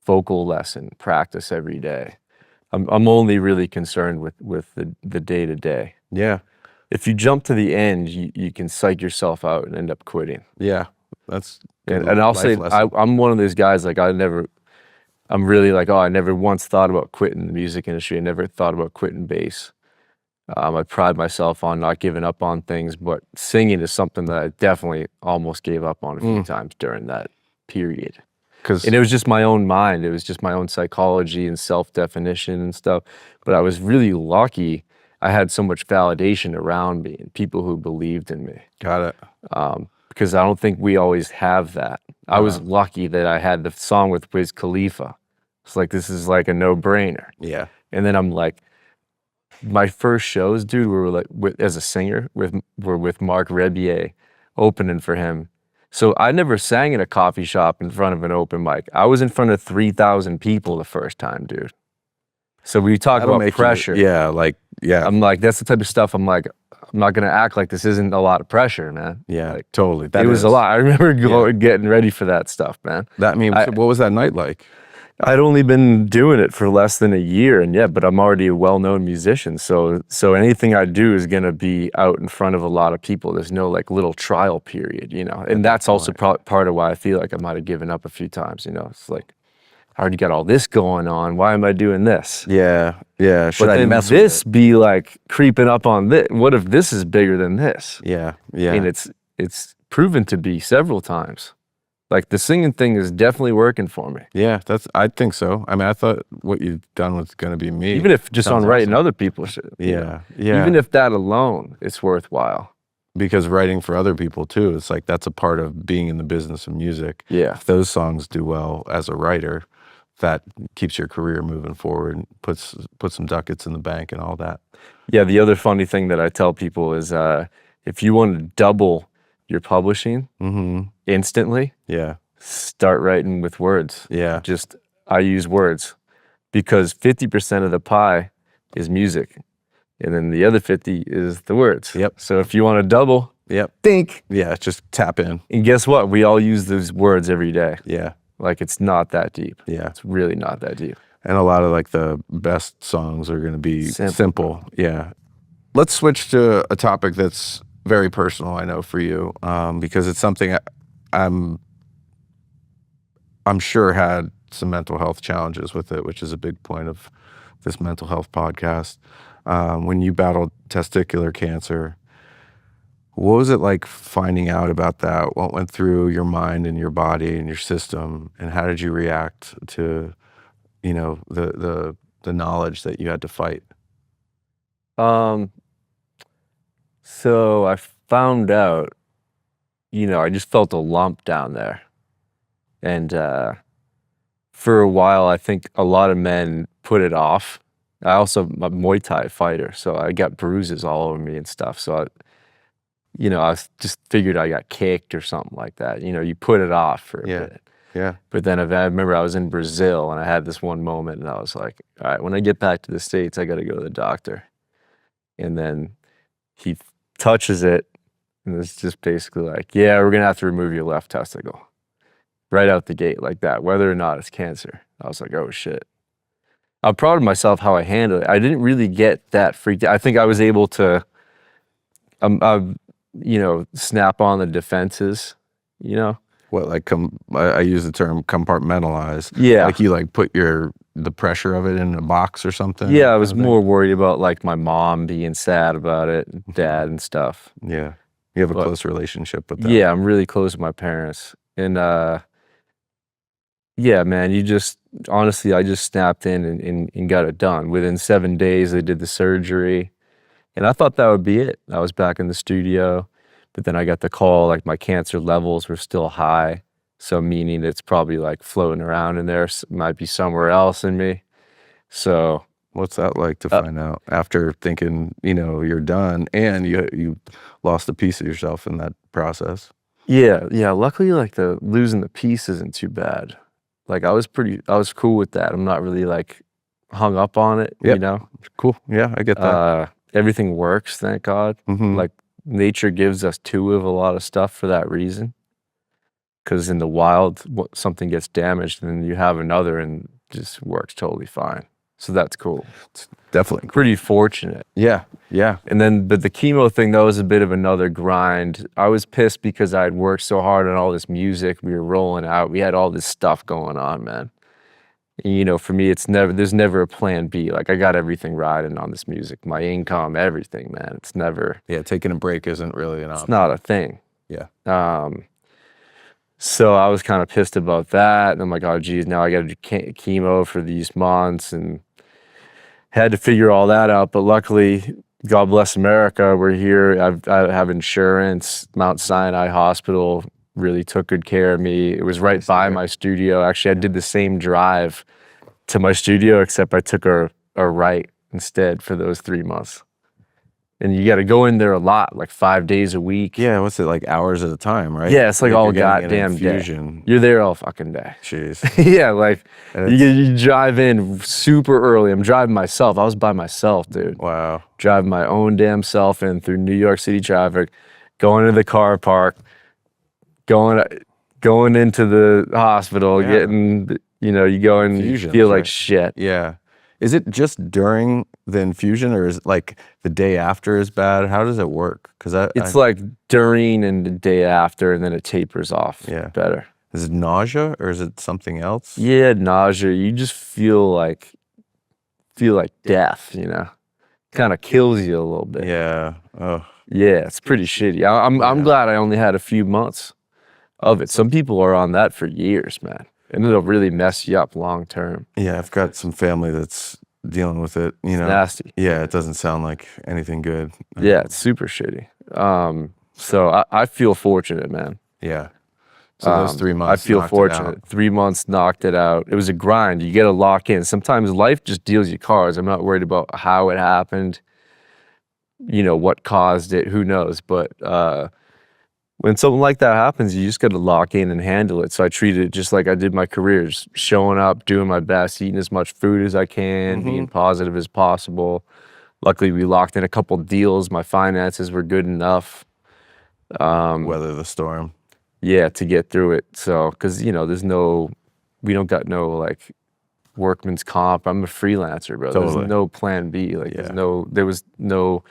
vocal lesson, practice every day. I'm only really concerned with the day to day. Yeah. If you jump to the end, you can psych yourself out and end up quitting. Yeah. That's and I'll say I'm one of those guys, like I'm really like, oh, I never once thought about quitting the music industry. I never thought about quitting bass. I pride myself on not giving up on things, but singing is something that I definitely almost gave up on a few times during that period. And it was just my own mind. It was just my own psychology and self-definition and stuff. But I was really lucky. I had so much validation around me and people who believed in me. Got it. Because I don't think we always have that. I was lucky that I had the song with Wiz Khalifa. It's like, this is like a no-brainer. Yeah. And then I'm like, my first shows, dude, were like as a singer were with Mark Rebier opening for him. So I never sang in a coffee shop in front of an open mic. I was in front of 3,000 people the first time, dude. So we talk about pressure. I'm like, that's the type of stuff I'm like, I'm not gonna act like this isn't a lot of pressure, man. Yeah, like, totally. It was a lot. I remember getting ready for that stuff, man. What was that night like? I'd only been doing it for less than a year, and yeah, but I'm already a well-known musician, so anything I do is gonna be out in front of a lot of people. There's no like little trial period, you know, and that's also part of why I feel like I might have given up a few times. You know, it's like I already got all this going on. Why am I doing this? Yeah, yeah. Should But I then mess this with it? be like creeping up on this? What if this is bigger than this? Yeah, yeah. And it's proven to be several times. Like the singing thing is definitely working for me. Yeah, I think so. I mean, I thought what you've done was going to be me. Even if just Sounds on writing awesome. other people's shit. You know? Yeah, yeah. Even if that alone, it's worthwhile. Because writing for other people too, it's like that's a part of being in the business of music. Yeah. If those songs do well as a writer, that keeps your career moving forward and puts some ducats in the bank and all that. Yeah, the other funny thing that I tell people is if you want to double your publishing instantly, Yeah, start writing with words. yeah, Just I use words because 50% of the pie is music, and then the other 50 is the words. Yep. So if you want to double, yep. think. Yeah, just tap in. And guess what? We all use those words every day. Yeah, Like it's not that deep. yeah. It's really not that deep. And a lot of like the best songs are going to be Simple. simple. Yeah. Let's switch to a topic that's very personal, I know, for you, because it's something I'm sure had some mental health challenges with it, which is a big point of this mental health podcast. When you battled testicular cancer, what was it like finding out about that? What went through your mind and your body and your system, and how did you react to, you know, the knowledge that you had to fight? So I found out, you know, I just felt a lump down there. And for a while, I think a lot of men put it off. I'm a Muay Thai fighter, so I got bruises all over me and stuff. So, I just figured I got kicked or something like that. You know, you put it off for a bit. Yeah. But then I remember I was in Brazil and I had this one moment and I was like, all right, when I get back to the States, I got to go to the doctor. And then he touches it and it's just basically like, yeah, we're going to have to remove your left testicle right out the gate like that, whether or not it's cancer. I was like, oh shit. I'm proud of myself how I handled it. I didn't really get that freaked out. I think I was able to, snap on the defenses, you know? What, like, I use the term compartmentalize. Yeah. Like you like put the pressure of it in a box or something? Yeah, I was more worried about like my mom being sad about it, dad and stuff. Yeah. You have a close relationship with them. Yeah, I'm really close with my parents. And yeah, man, honestly, I just snapped in and got it done. Within 7 days, they did the surgery. And I thought that would be it. I was back in the studio, but then I got the call, like my cancer levels were still high. So meaning it's probably like floating around in there, might be somewhere else in me. So what's that like to find out after thinking, you're done and you lost a piece of yourself in that process? Yeah. Luckily, like losing the piece isn't too bad. Like I was cool with that. I'm not really like hung up on it, you know? Cool. Yeah, I get that. Everything works, thank God. Like nature gives us two of a lot of stuff for that reason. Because in the wild, something gets damaged and then you have another and it just works totally fine. So that's cool. It's definitely pretty fortunate. Yeah. And then, but the chemo thing, that was a bit of another grind. I was pissed because I had worked so hard on all this music. We were rolling out. We had all this stuff going on, man. And, for me, there's never a plan B. Like I got everything riding on this music, my income, everything, man. It's never. Yeah, taking a break isn't really an option. It's not a thing. Yeah. So I was kind of pissed about that. And I'm like, oh, geez, now I got to do chemo for these months and had to figure all that out. But luckily, God bless America, we're here. I have insurance. Mount Sinai Hospital really took good care of me. It was right by my studio. Actually, I did the same drive to my studio, except I took a right instead for those 3 months. And you got to go in there a lot, like 5 days a week. Yeah, what's it, like hours at a time, right? Yeah, it's like all you're getting an goddamn infusion. day. You're there all fucking day. Jeez. Yeah, like you drive in super early. I'm driving myself. I was by myself, dude. Wow. Driving my own damn self in through New York City traffic, going to the car park, going into the hospital, getting, You know, you go and you Infusions, feel like right? shit. Yeah. Is it just during the infusion, or is it like the day after is bad? How does it work? Because It's like during and the day after, and then it tapers off yeah. better. Is it nausea or is it something else? Yeah, nausea. You just feel like death, you know. Kind of kills you a little bit. Yeah. Oh, Yeah, it's pretty shitty. I'm yeah. glad I only had a few months of it. Some people are on that for years, man. And it'll really mess you up long term. Yeah, I've got some family that's dealing with it, you It's know. nasty. Yeah, it doesn't sound like anything good. Yeah, it's super shitty. So I feel fortunate, man. Yeah. So those 3 I months feel knocked it out. fortunate. 3 months knocked it out. It was a grind. You got to lock in. Sometimes life just deals you cards. I'm not worried about how it happened, you know, what caused it, who knows. But when something like that happens, you just got to lock in and handle it. So I treated it just like I did my career, just showing up, doing my best, eating as much food as I can, being positive as possible. Luckily, we locked in a couple deals. My finances were good enough. Weather the storm. Yeah, to get through it. So, because, you know, we don't got no like workman's comp. I'm a freelancer, bro. Totally. There's no plan B. Like, Yeah. there was no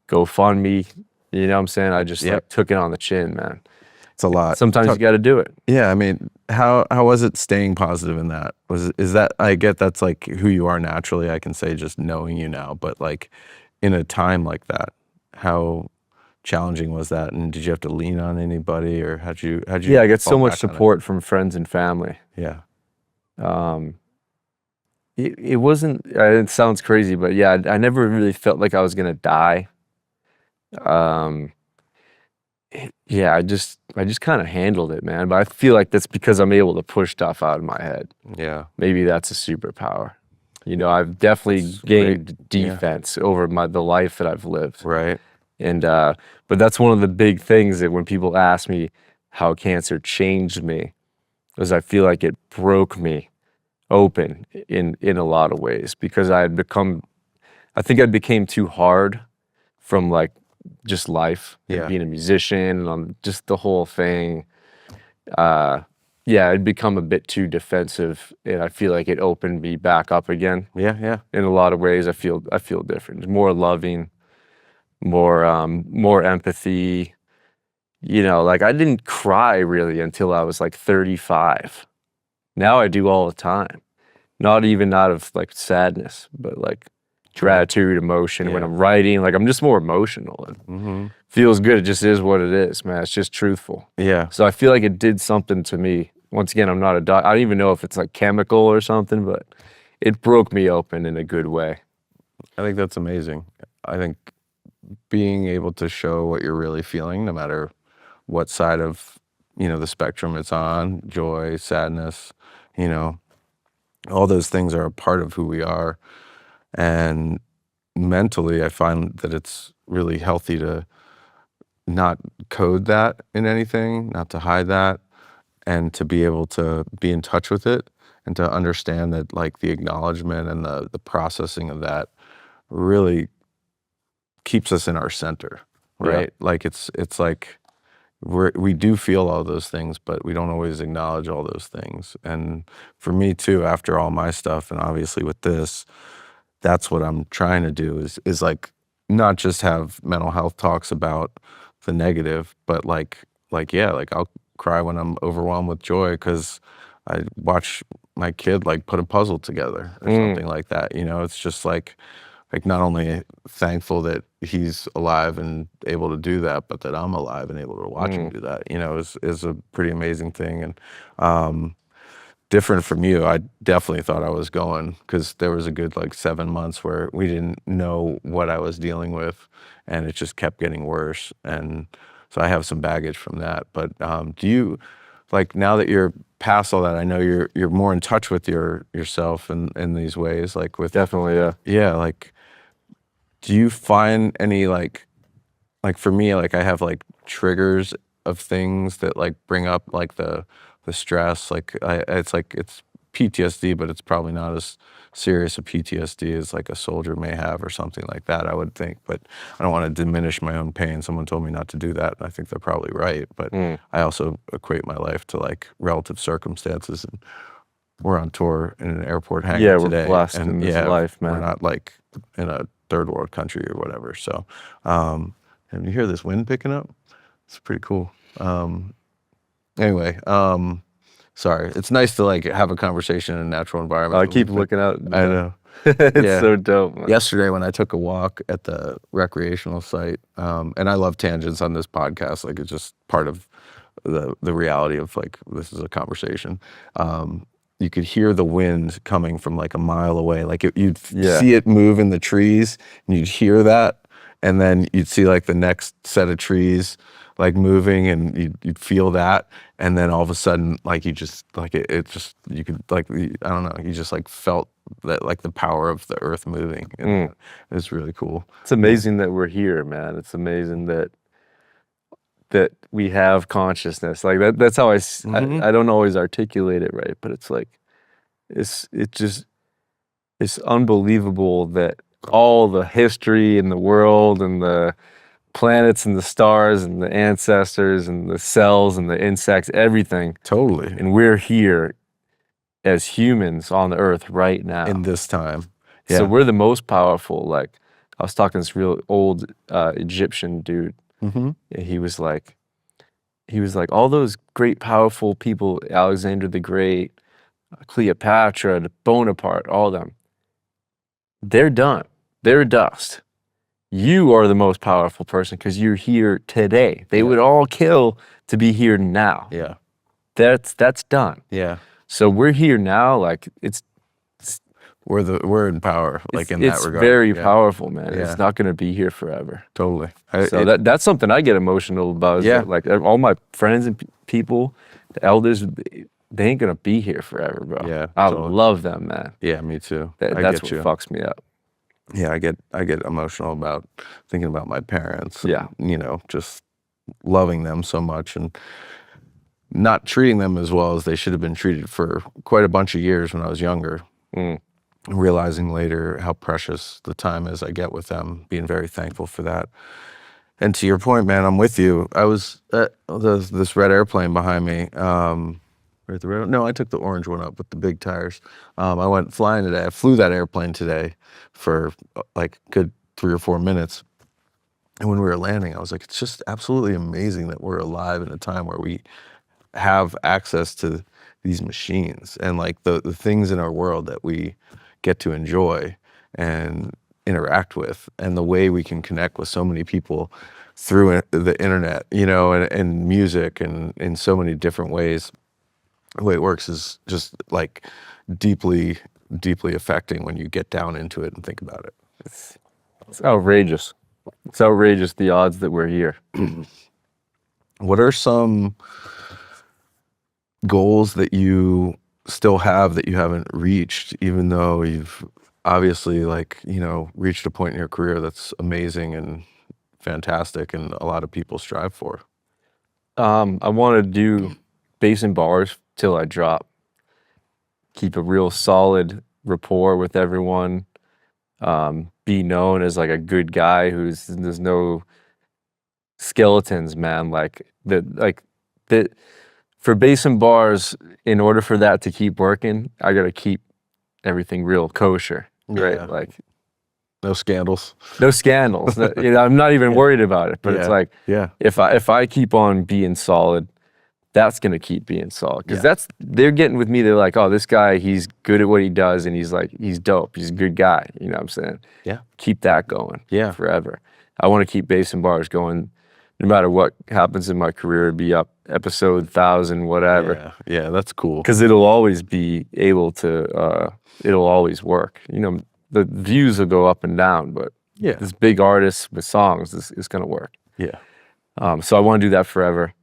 GoFundMe. You know what I'm saying? I just Yep. like took it on the chin, man. It's a lot. Sometimes you got to do it. Yeah, I mean, how was it staying positive in that? Is that, I get that's like who you are naturally, I can say just knowing you now, but like in a time like that, how challenging was that? And did you have to lean on anybody, or how'd you Yeah, I get so fall much back on it? support from friends and family. Yeah. It wasn't, it sounds crazy, but yeah, I never really felt like I was gonna die. Yeah, I just kind of handled it, man. But I feel like that's because I'm able to push stuff out of my head. Yeah. Maybe that's a superpower. You know, I've definitely That's gained great. defense over the life that I've lived. Right. And but that's one of the big things that when people ask me how cancer changed me, is I feel like it broke me open in a lot of ways, because I think I became too hard from like just life and Yeah. being a musician and on just the whole thing. Yeah, I'd become a bit too defensive, and I feel like it opened me back up again. Yeah. Yeah. In a lot of ways, I feel different, more loving, more empathy. You know, like I didn't cry really until I was like 35. Now I do all the time. Not even out of like sadness, but like gratitude, emotion. When Yeah. I'm writing, like I'm just more emotional and feels good. It just is what it is, man. It's just truthful. Yeah. So I feel like it did something to me. Once again, I'm not a doc. I don't even know if it's like chemical or something, but it broke me open in a good way. I think that's amazing. I think being able to show what you're really feeling, no matter what side of, you know, the spectrum it's on, joy, sadness, you know, all those things are a part of who we are. And mentally, I find that it's really healthy to not code that in anything, not to hide that, and to be able to be in touch with it, and to understand that like the acknowledgement and the processing of that really keeps us in our center, right? Yeah. Like it's like we do feel all those things, but we don't always acknowledge all those things. And for me too, after all my stuff, and obviously with this, that's what I'm trying to do is like not just have mental health talks about the negative, but like yeah, like I'll cry when I'm overwhelmed with joy because I watch my kid like put a puzzle together or something like that. You know, it's just like not only thankful that he's alive and able to do that, but that I'm alive and able to watch him do that, you know, is a pretty amazing thing. And different from you, I definitely thought I was going, because there was a good like 7 months where we didn't know what I was dealing with, and it just kept getting worse. And so I have some baggage from that. But do you, like, now that you're past all that, I know you're more in touch with yourself in these ways, like with Definitely, yeah. yeah, like, do you find any like for me, like I have like triggers of things that like bring up like the stress, like it's PTSD, but it's probably not as serious a PTSD as like a soldier may have or something like that, I would think. But I don't want to diminish my own pain. Someone told me not to do that, and I think they're probably right. But I also equate my life to like relative circumstances. And we're on tour in an airport hangar Yeah, we're today, blessed and in this life, we're man. not like in a third world country or whatever. So, and you hear this wind picking up? It's pretty cool. Anyway, sorry. It's nice to like have a conversation in a natural environment. I keep looking out. I know. It's Yeah. so dope, man. Yesterday when I took a walk at the recreational site, and I love tangents on this podcast, like it's just part of the reality of like this is a conversation. You could hear the wind coming from like a mile away. Like you'd see it move in the trees, and you'd hear that, and then you'd see like the next set of trees like moving, and you'd feel that, and then all of a sudden like you just like it just you could like I don't know, you just like felt that like the power of the earth moving, and it's really cool. It's amazing that we're here, man. It's amazing that we have consciousness. Like that's how I don't always articulate it right, but it's like it's unbelievable that all the history in the world and the planets and the stars and the ancestors and the cells and the insects, everything. Totally. And we're here as humans on the earth right now. In this time. Yeah. So we're the most powerful. Like I was talking to this real old Egyptian dude. And he was like, all those great powerful people, Alexander the Great, Cleopatra, Bonaparte, all of them, they're done. They're dust. You are the most powerful person because you're here today. They would all kill to be here now. Yeah. That's done. Yeah. So we're here now. Like we're in power. Like in that regard. It's very powerful, man. Yeah. It's not going to be here forever. Totally. So that's something I get emotional about. Is that, like all my friends and people, the elders, they ain't going to be here forever, bro. Yeah. I totally. love them, man. Yeah, me too. That's what fucks me up. Yeah, I get emotional about thinking about my parents. Yeah. And, you know, just loving them so much and not treating them as well as they should have been treated for quite a bunch of years when I was younger. Realizing later how precious the time is I get with them, being very thankful for that. And to your point, man, I'm with you. I was at this red airplane behind me. No, I took the orange one up with the big tires. I went flying today. I flew that airplane today for like good 3 or 4 minutes. And when we were landing, I was like, it's just absolutely amazing that we're alive in a time where we have access to these machines and like the things in our world that we get to enjoy and interact with, and the way we can connect with so many people through the internet, you know, and music and in so many different ways. The way it works is just like deeply, deeply affecting when you get down into it and think about it. It's outrageous. It's outrageous, the odds that we're here. What are some goals that you still have that you haven't reached, even though you've obviously, like, you know, reached a point in your career that's amazing and fantastic and a lot of people strive for? I want to do bass and bars till I drop. Keep a real solid rapport with everyone. Be known as like a good guy there's no skeletons, man. For bass and bars, in order for that to keep working, I gotta keep everything real kosher, right? Yeah. Like no scandals. No scandals. You know, I'm not even worried about it. But it's like, if I keep on being solid, that's gonna keep being solid. Because they're getting with me. They're like, oh, this guy, he's good at what he does, and he's dope. He's a good guy. You know what I'm saying? Yeah. Keep that going. Yeah. Forever. I want to keep bass and bars going. No matter what happens in my career, be up episode 1,000, whatever. Yeah, that's cool. Because it'll always be able to, it'll always work. You know, the views will go up and down, but this big artist with songs is going to work. Yeah. So I want to do that forever.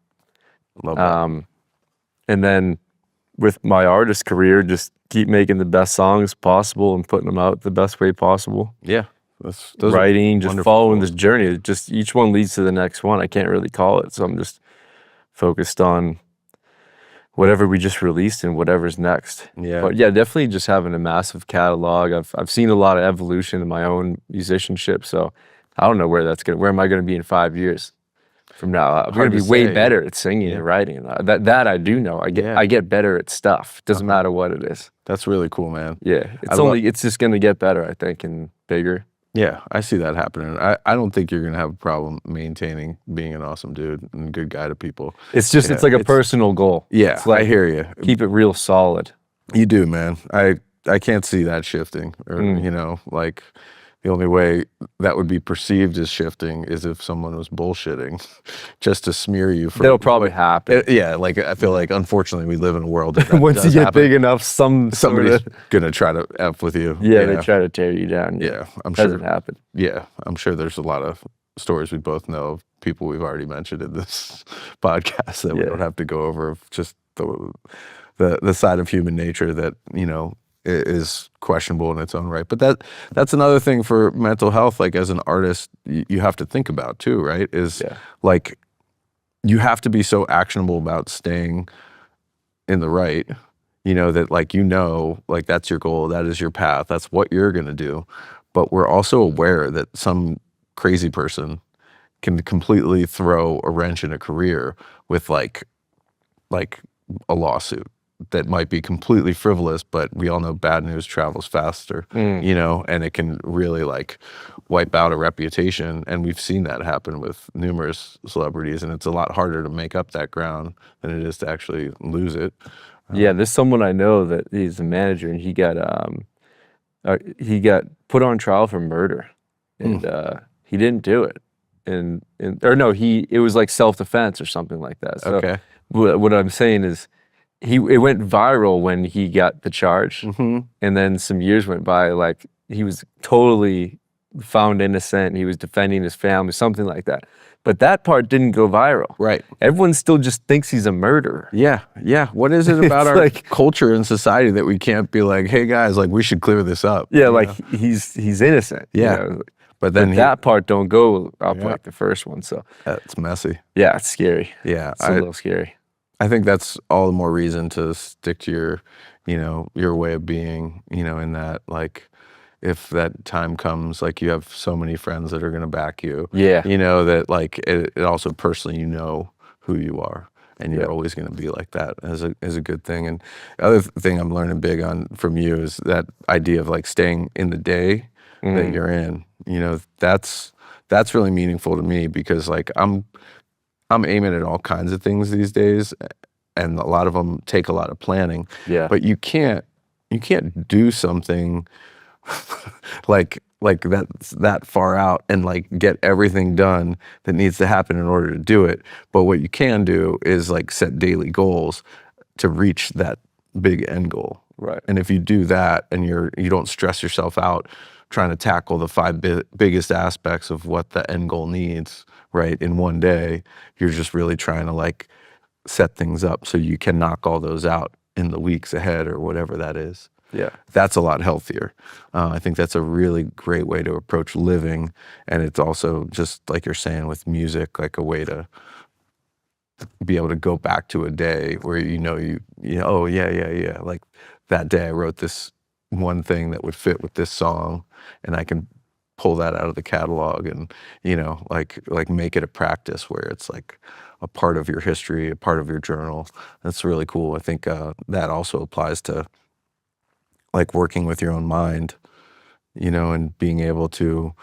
Love that. And then with my artist career, just keep making the best songs possible and putting them out the best way possible. Yeah. Those writing, just following this journey. Just each one leads to the next one. I can't really call it. So I'm just focused on whatever we just released and whatever's next. Yeah. But yeah, definitely just having a massive catalog. I've seen a lot of evolution in my own musicianship. So I don't know where am I gonna be in 5 years? from now on. I'm Hard gonna to be way say. better at singing and writing. That I do know. I get better at stuff. Doesn't matter what it is. That's really cool, man. Yeah, I it's just gonna get better, I think, and bigger. Yeah, I see that happening. I don't think you're gonna have a problem maintaining being an awesome dude and good guy to people. It's just Yeah, it's like a personal goal. Yeah, It's like, I hear you. keep it real solid. You do, man. I can't see that shifting, or you know, like the only way that would be perceived as shifting is if someone was bullshitting just to smear you. That'll probably happen. Yeah, like I feel like unfortunately we live in a world that Once you does get happen. big enough, Somebody's gonna try to F with you. they try to tear you down. Yeah, I'm Doesn't sure. happen. Yeah, I'm sure there's a lot of stories we both know of people we've already mentioned in this podcast that we don't have to go over, of just the side of human nature that, you know, is questionable in its own right. But that's another thing for mental health, like as an artist, you have to think about too, right? Is like you have to be so actionable about staying in the right, you know, that like, you know, like that's your goal, that is your path, that's what you're gonna do. But we're also aware that some crazy person can completely throw a wrench in a career with like a lawsuit that might be completely frivolous, but we all know bad news travels faster, you know, and it can really like wipe out a reputation. And we've seen that happen with numerous celebrities, and it's a lot harder to make up that ground than it is to actually lose it. Yeah, there's someone I know that he's a manager, and he got put on trial for murder, and he didn't do it, or no, it was like self-defense or something like that. So Okay. what I'm saying is, it went viral when he got the charge, and then some years went by, like he was totally found innocent. He was defending his family, something like that. But that part didn't go viral. Right. Everyone still just thinks he's a murderer. Yeah. What is it about our like, culture and society that we can't be like, hey guys, like we should clear this up? Yeah, like he's innocent. Yeah. You know? But then that part don't go up like the first one. So that's messy. yeah, it's scary. Yeah. It's a little scary. I think that's all the more reason to stick to your, you know, your way of being, you know, in that, like, if that time comes, like you have so many friends that are going to back you. Yeah. You know, that like it also personally, you know who you are, and you're always going to be like that as a good thing. And the other thing I'm learning big on from you is that idea of like staying in the day that you're in. You know, that's really meaningful to me, because like I'm aiming at all kinds of things these days, and a lot of them take a lot of planning. Yeah. But you can't do something like that's that far out and like get everything done that needs to happen in order to do it. But what you can do is like set daily goals to reach that big end goal. Right. And if you do that and you don't stress yourself out trying to tackle the five biggest aspects of what the end goal needs, right, in one day, you're just really trying to like set things up so you can knock all those out in the weeks ahead or whatever that is. Yeah. That's a lot healthier. I think that's a really great way to approach living. And it's also, just like you're saying with music, like a way to be able to go back to a day where you know, oh yeah, like that day I wrote this one thing that would fit with this song, and I can pull that out of the catalog and, you know, like make it a practice where it's like a part of your history, a part of your journal. That's really cool. I think that also applies to like working with your own mind, you know, and being able to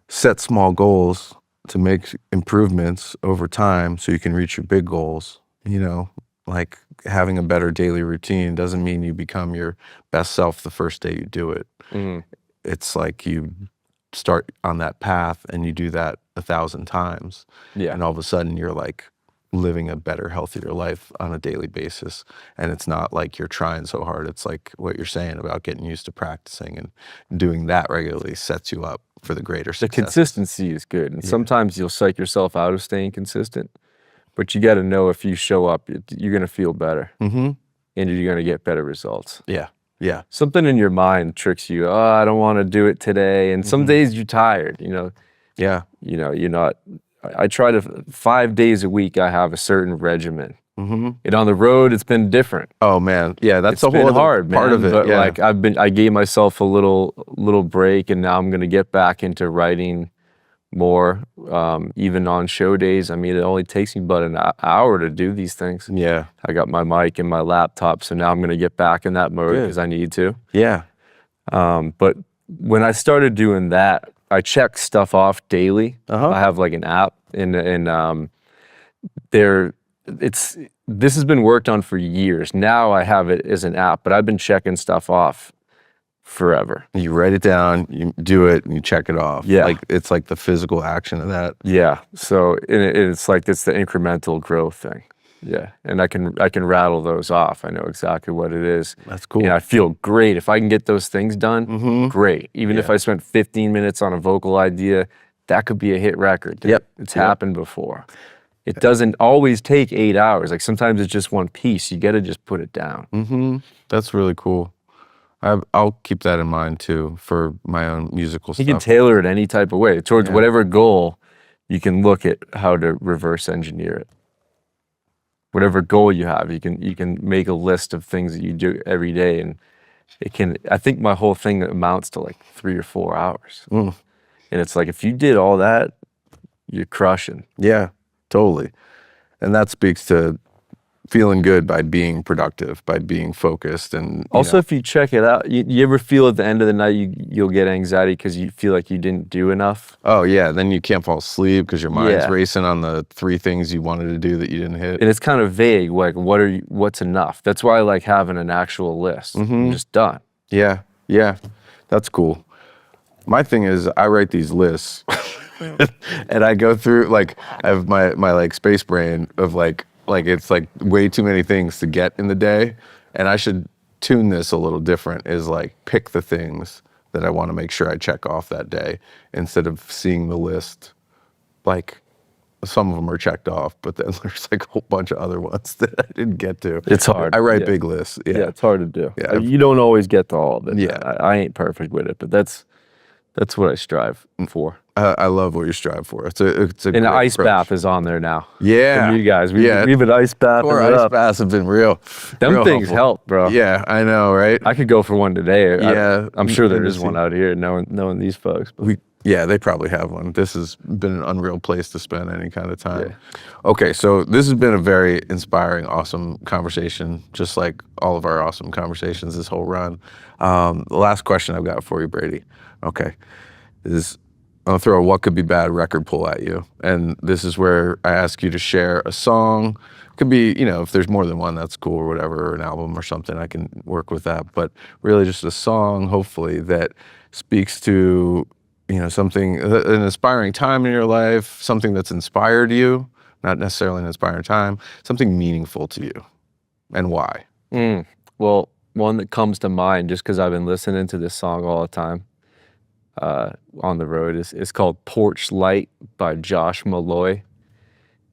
set small goals to make improvements over time so you can reach your big goals. You know, like having a better daily routine doesn't mean you become your best self the first day you do it. It's like you start on that path and you do that 1,000 times. Yeah. And all of a sudden you're like living a better, healthier life on a daily basis. And it's not like you're trying so hard. It's like what you're saying about getting used to practicing, and doing that regularly sets you up for the greater success. The consistency is good. And sometimes you'll psych yourself out of staying consistent, but you got to know if you show up, you're going to feel better, and you're going to get better results. Yeah. Something in your mind tricks you. Oh, I don't want to do it today. And some days you're tired, you know. Yeah. You know, you're not. I try to 5 days a week. I have a certain regimen. And on the road, it's been different. Oh man, yeah, that's It's the whole been hard, part man, of it. But yeah. like I gave myself a little break, and now I'm gonna get back into writing more, even on show days. I mean, it only takes me about an hour to do these things. Yeah. I got my mic and my laptop, so now I'm going to get back in that mode because I need to. Yeah. But when I started doing that, I check stuff off daily. I have like an app, and this has been worked on for years. Now I have it as an app, but I've been checking stuff off forever. You write it down, you do it, and you check it off. Yeah. Like it's like the physical action of that. Yeah. So it's like it's the incremental growth thing. Yeah. And I can rattle those off. I know exactly what it is. That's cool. And I feel great if I can get those things done. Great. Even if I spent 15 minutes on a vocal idea, that could be a hit record. It's happened before. It doesn't always take 8 hours. Like sometimes it's just one piece. You got to just put it down. That's really cool. I'll keep that in mind too for my own musical stuff. You can tailor it any type of way towards whatever goal. You can look at how to reverse engineer it. Whatever goal you have, you can make a list of things that you do every day, and it can. I think my whole thing amounts to like 3 or 4 hours, and it's like if you did all that, you're crushing. Yeah, totally. And that speaks to feeling good by being productive, by being focused, and also if you check it out, you ever feel at the end of the night you'll get anxiety because you feel like you didn't do enough? Oh yeah, then you can't fall asleep because your mind's racing on the 3 things you wanted to do that you didn't hit. And it's kind of vague, like what's enough? That's why I like having an actual list. I'm just done. Yeah, that's cool. My thing is I write these lists and I go through, like, I have my like space brain of like it's like way too many things to get in the day, and I should tune this a little different, is like pick the things that I want to make sure I check off that day instead of seeing the list. Like some of them are checked off, but then there's like a whole bunch of other ones that I didn't get to. It's hard. I write big lists. Yeah, it's hard to do. Yeah. You don't always get to all of it. Yeah. I ain't perfect with it, but that's what I strive for. I love what you strive for. It's a And the ice approach. bath is on there now. Yeah. And you guys, we've been ice bathing Or it ice up. baths have been real. Them real things helpful. help, bro. Yeah, I know, right? I could go for one today. Yeah, I'm sure there is honestly. one out here, knowing these folks. But They probably have one. This has been an unreal place to spend any kind of time. Okay, so this has been a very inspiring, awesome conversation, just like all of our awesome conversations this whole run. The last question I've got for you, Brady, is I'll throw a what could be bad record pull at you. And this is where I ask you to share a song. Could be, if there's more than one, that's cool, or whatever, or an album or something, I can work with that. But really just a song, hopefully, that speaks to, something, an inspiring time in your life, something that's inspired you, not necessarily an inspiring time, something meaningful to you, and why. Well, one that comes to mind, just because I've been listening to this song all the time on the road, is called Porch Light by Josh Malloy.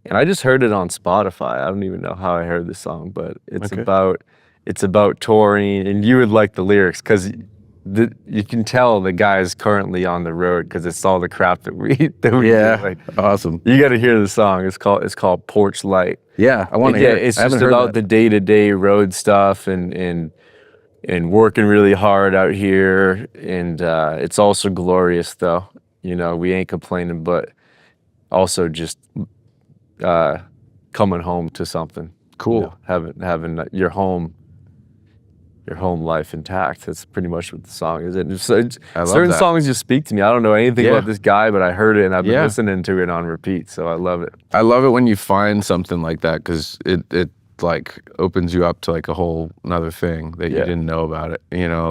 And I just heard it on Spotify. I don't even know how I heard the song, but it's about touring, and you would like the lyrics because you can tell the guy's currently on the road because it's all the crap that we do. Like, awesome. you got to hear the song. It's called Porch Light. Yeah, I want to hear it. It's I haven't just heard about that. the day-to-day road stuff and working really hard out here. And it's also glorious, though. We ain't complaining, but also just coming home to something. Cool. Having your home life intact. That's pretty much what the song is. And certain that. songs just speak to me. I don't know anything about this guy, but I heard it and I've been listening to it on repeat. So I love it. I love it when you find something like that because it like opens you up to like a whole another thing that you didn't know about it,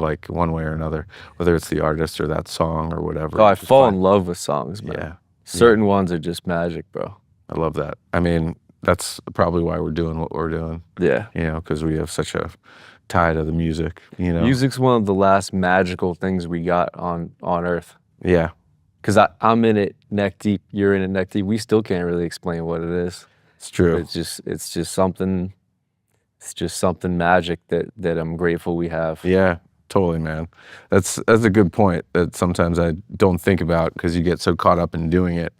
like one way or another, whether it's the artist or that song or whatever. Oh, I fall in love with songs, man. Yeah. Certain ones are just magic, bro. I love that. I mean, that's probably why we're doing what we're doing. Yeah. Because we have such a tie to the music, Music's one of the last magical things we got on Earth. Yeah. Because I'm in it neck deep, you're in it neck deep. We still can't really explain what it is. It's true. It's just something magic that I'm grateful we have. Yeah, totally, man. That's a good point that sometimes I don't think about because you get so caught up in doing it.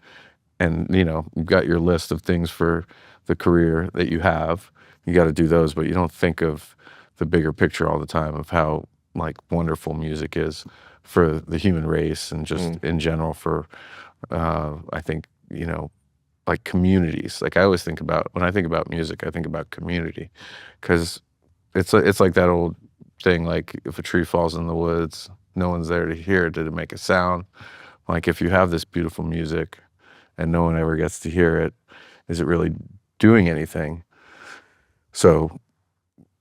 And, you've got your list of things for the career that you have. You got to do those, but you don't think of the bigger picture all the time of how like wonderful music is for the human race and just in general for I think, you know, like communities. Like I always think about, when I think about music, I think about community, because it's like that old thing, like if a tree falls in the woods, no one's there to hear it, to make a sound. Like if you have this beautiful music and no one ever gets to hear it, is it really doing anything? So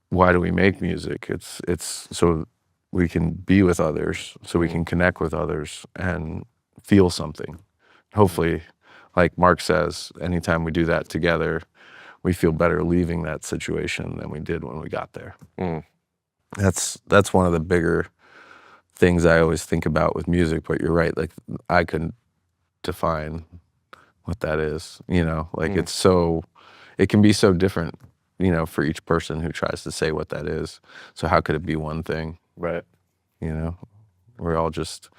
why do we make music? It's so we can be with others, so we can connect with others and feel something. Hopefully, like Mark says, anytime we do that together, we feel better leaving that situation than we did when we got there. That's one of the bigger things I always think about with music. But you're right, like I couldn't define what that is, you know, like it's so, it can be so different, you know, for each person who tries to say what that is. So how could it be one thing? Right. You know, we're all just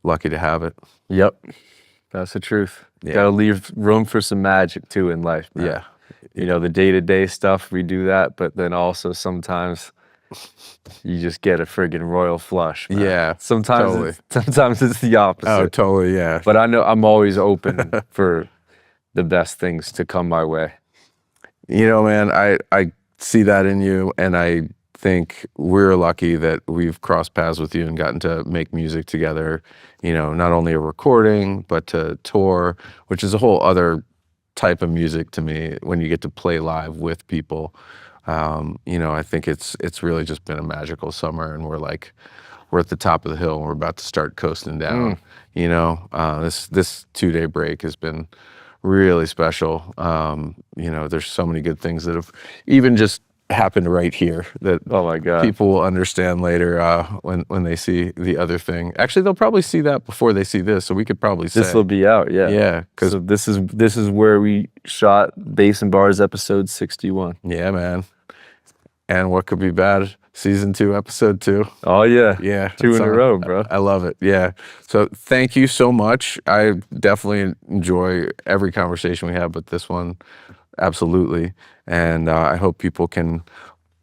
lucky to have it. Yep. That's the truth. Yeah. Gotta leave room for some magic too in life, man. Yeah. You know, the day-to-day stuff, we do that, but then also sometimes you just get a friggin' royal flush, man. Yeah, Sometimes totally. sometimes it's the opposite. Oh, totally, yeah. But I know I'm always open for the best things to come my way. You know, man, I see that in you, and I think we're lucky that we've crossed paths with you and gotten to make music together, you know, not only a recording, but to tour, which is a whole other type of music to me when you get to play live with people. You know, I think it's really just been a magical summer, and we're at the top of the hill and we're about to start coasting down. You know, this 2-day break has been really special. You know, there's so many good things that have even just happened right here that Oh my God. people will understand later when they see the other thing. Actually, they'll probably see that before they see this, so we could probably say This will be out, yeah. Yeah, because So this is where we shot Bass and Bars episode 61. yeah, man. And what could be bad? Season 2, episode 2. Oh yeah. Yeah, 2 in a row, bro. I love it. Yeah. So thank you so much. I definitely enjoy every conversation we have, but this one, absolutely. And I hope people can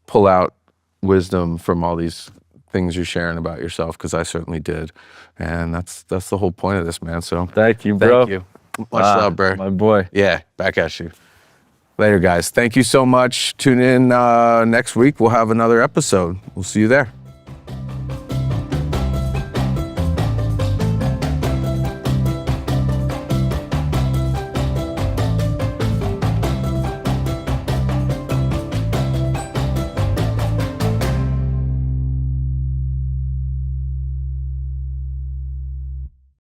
pull out wisdom from all these things you're sharing about yourself, because I certainly did. And that's the whole point of this, man. So Thank you, bro. thank you. Much love, bro. My boy. Yeah, back at you. Later, guys. Thank you so much. Tune in next week. We'll have another episode. We'll see you there.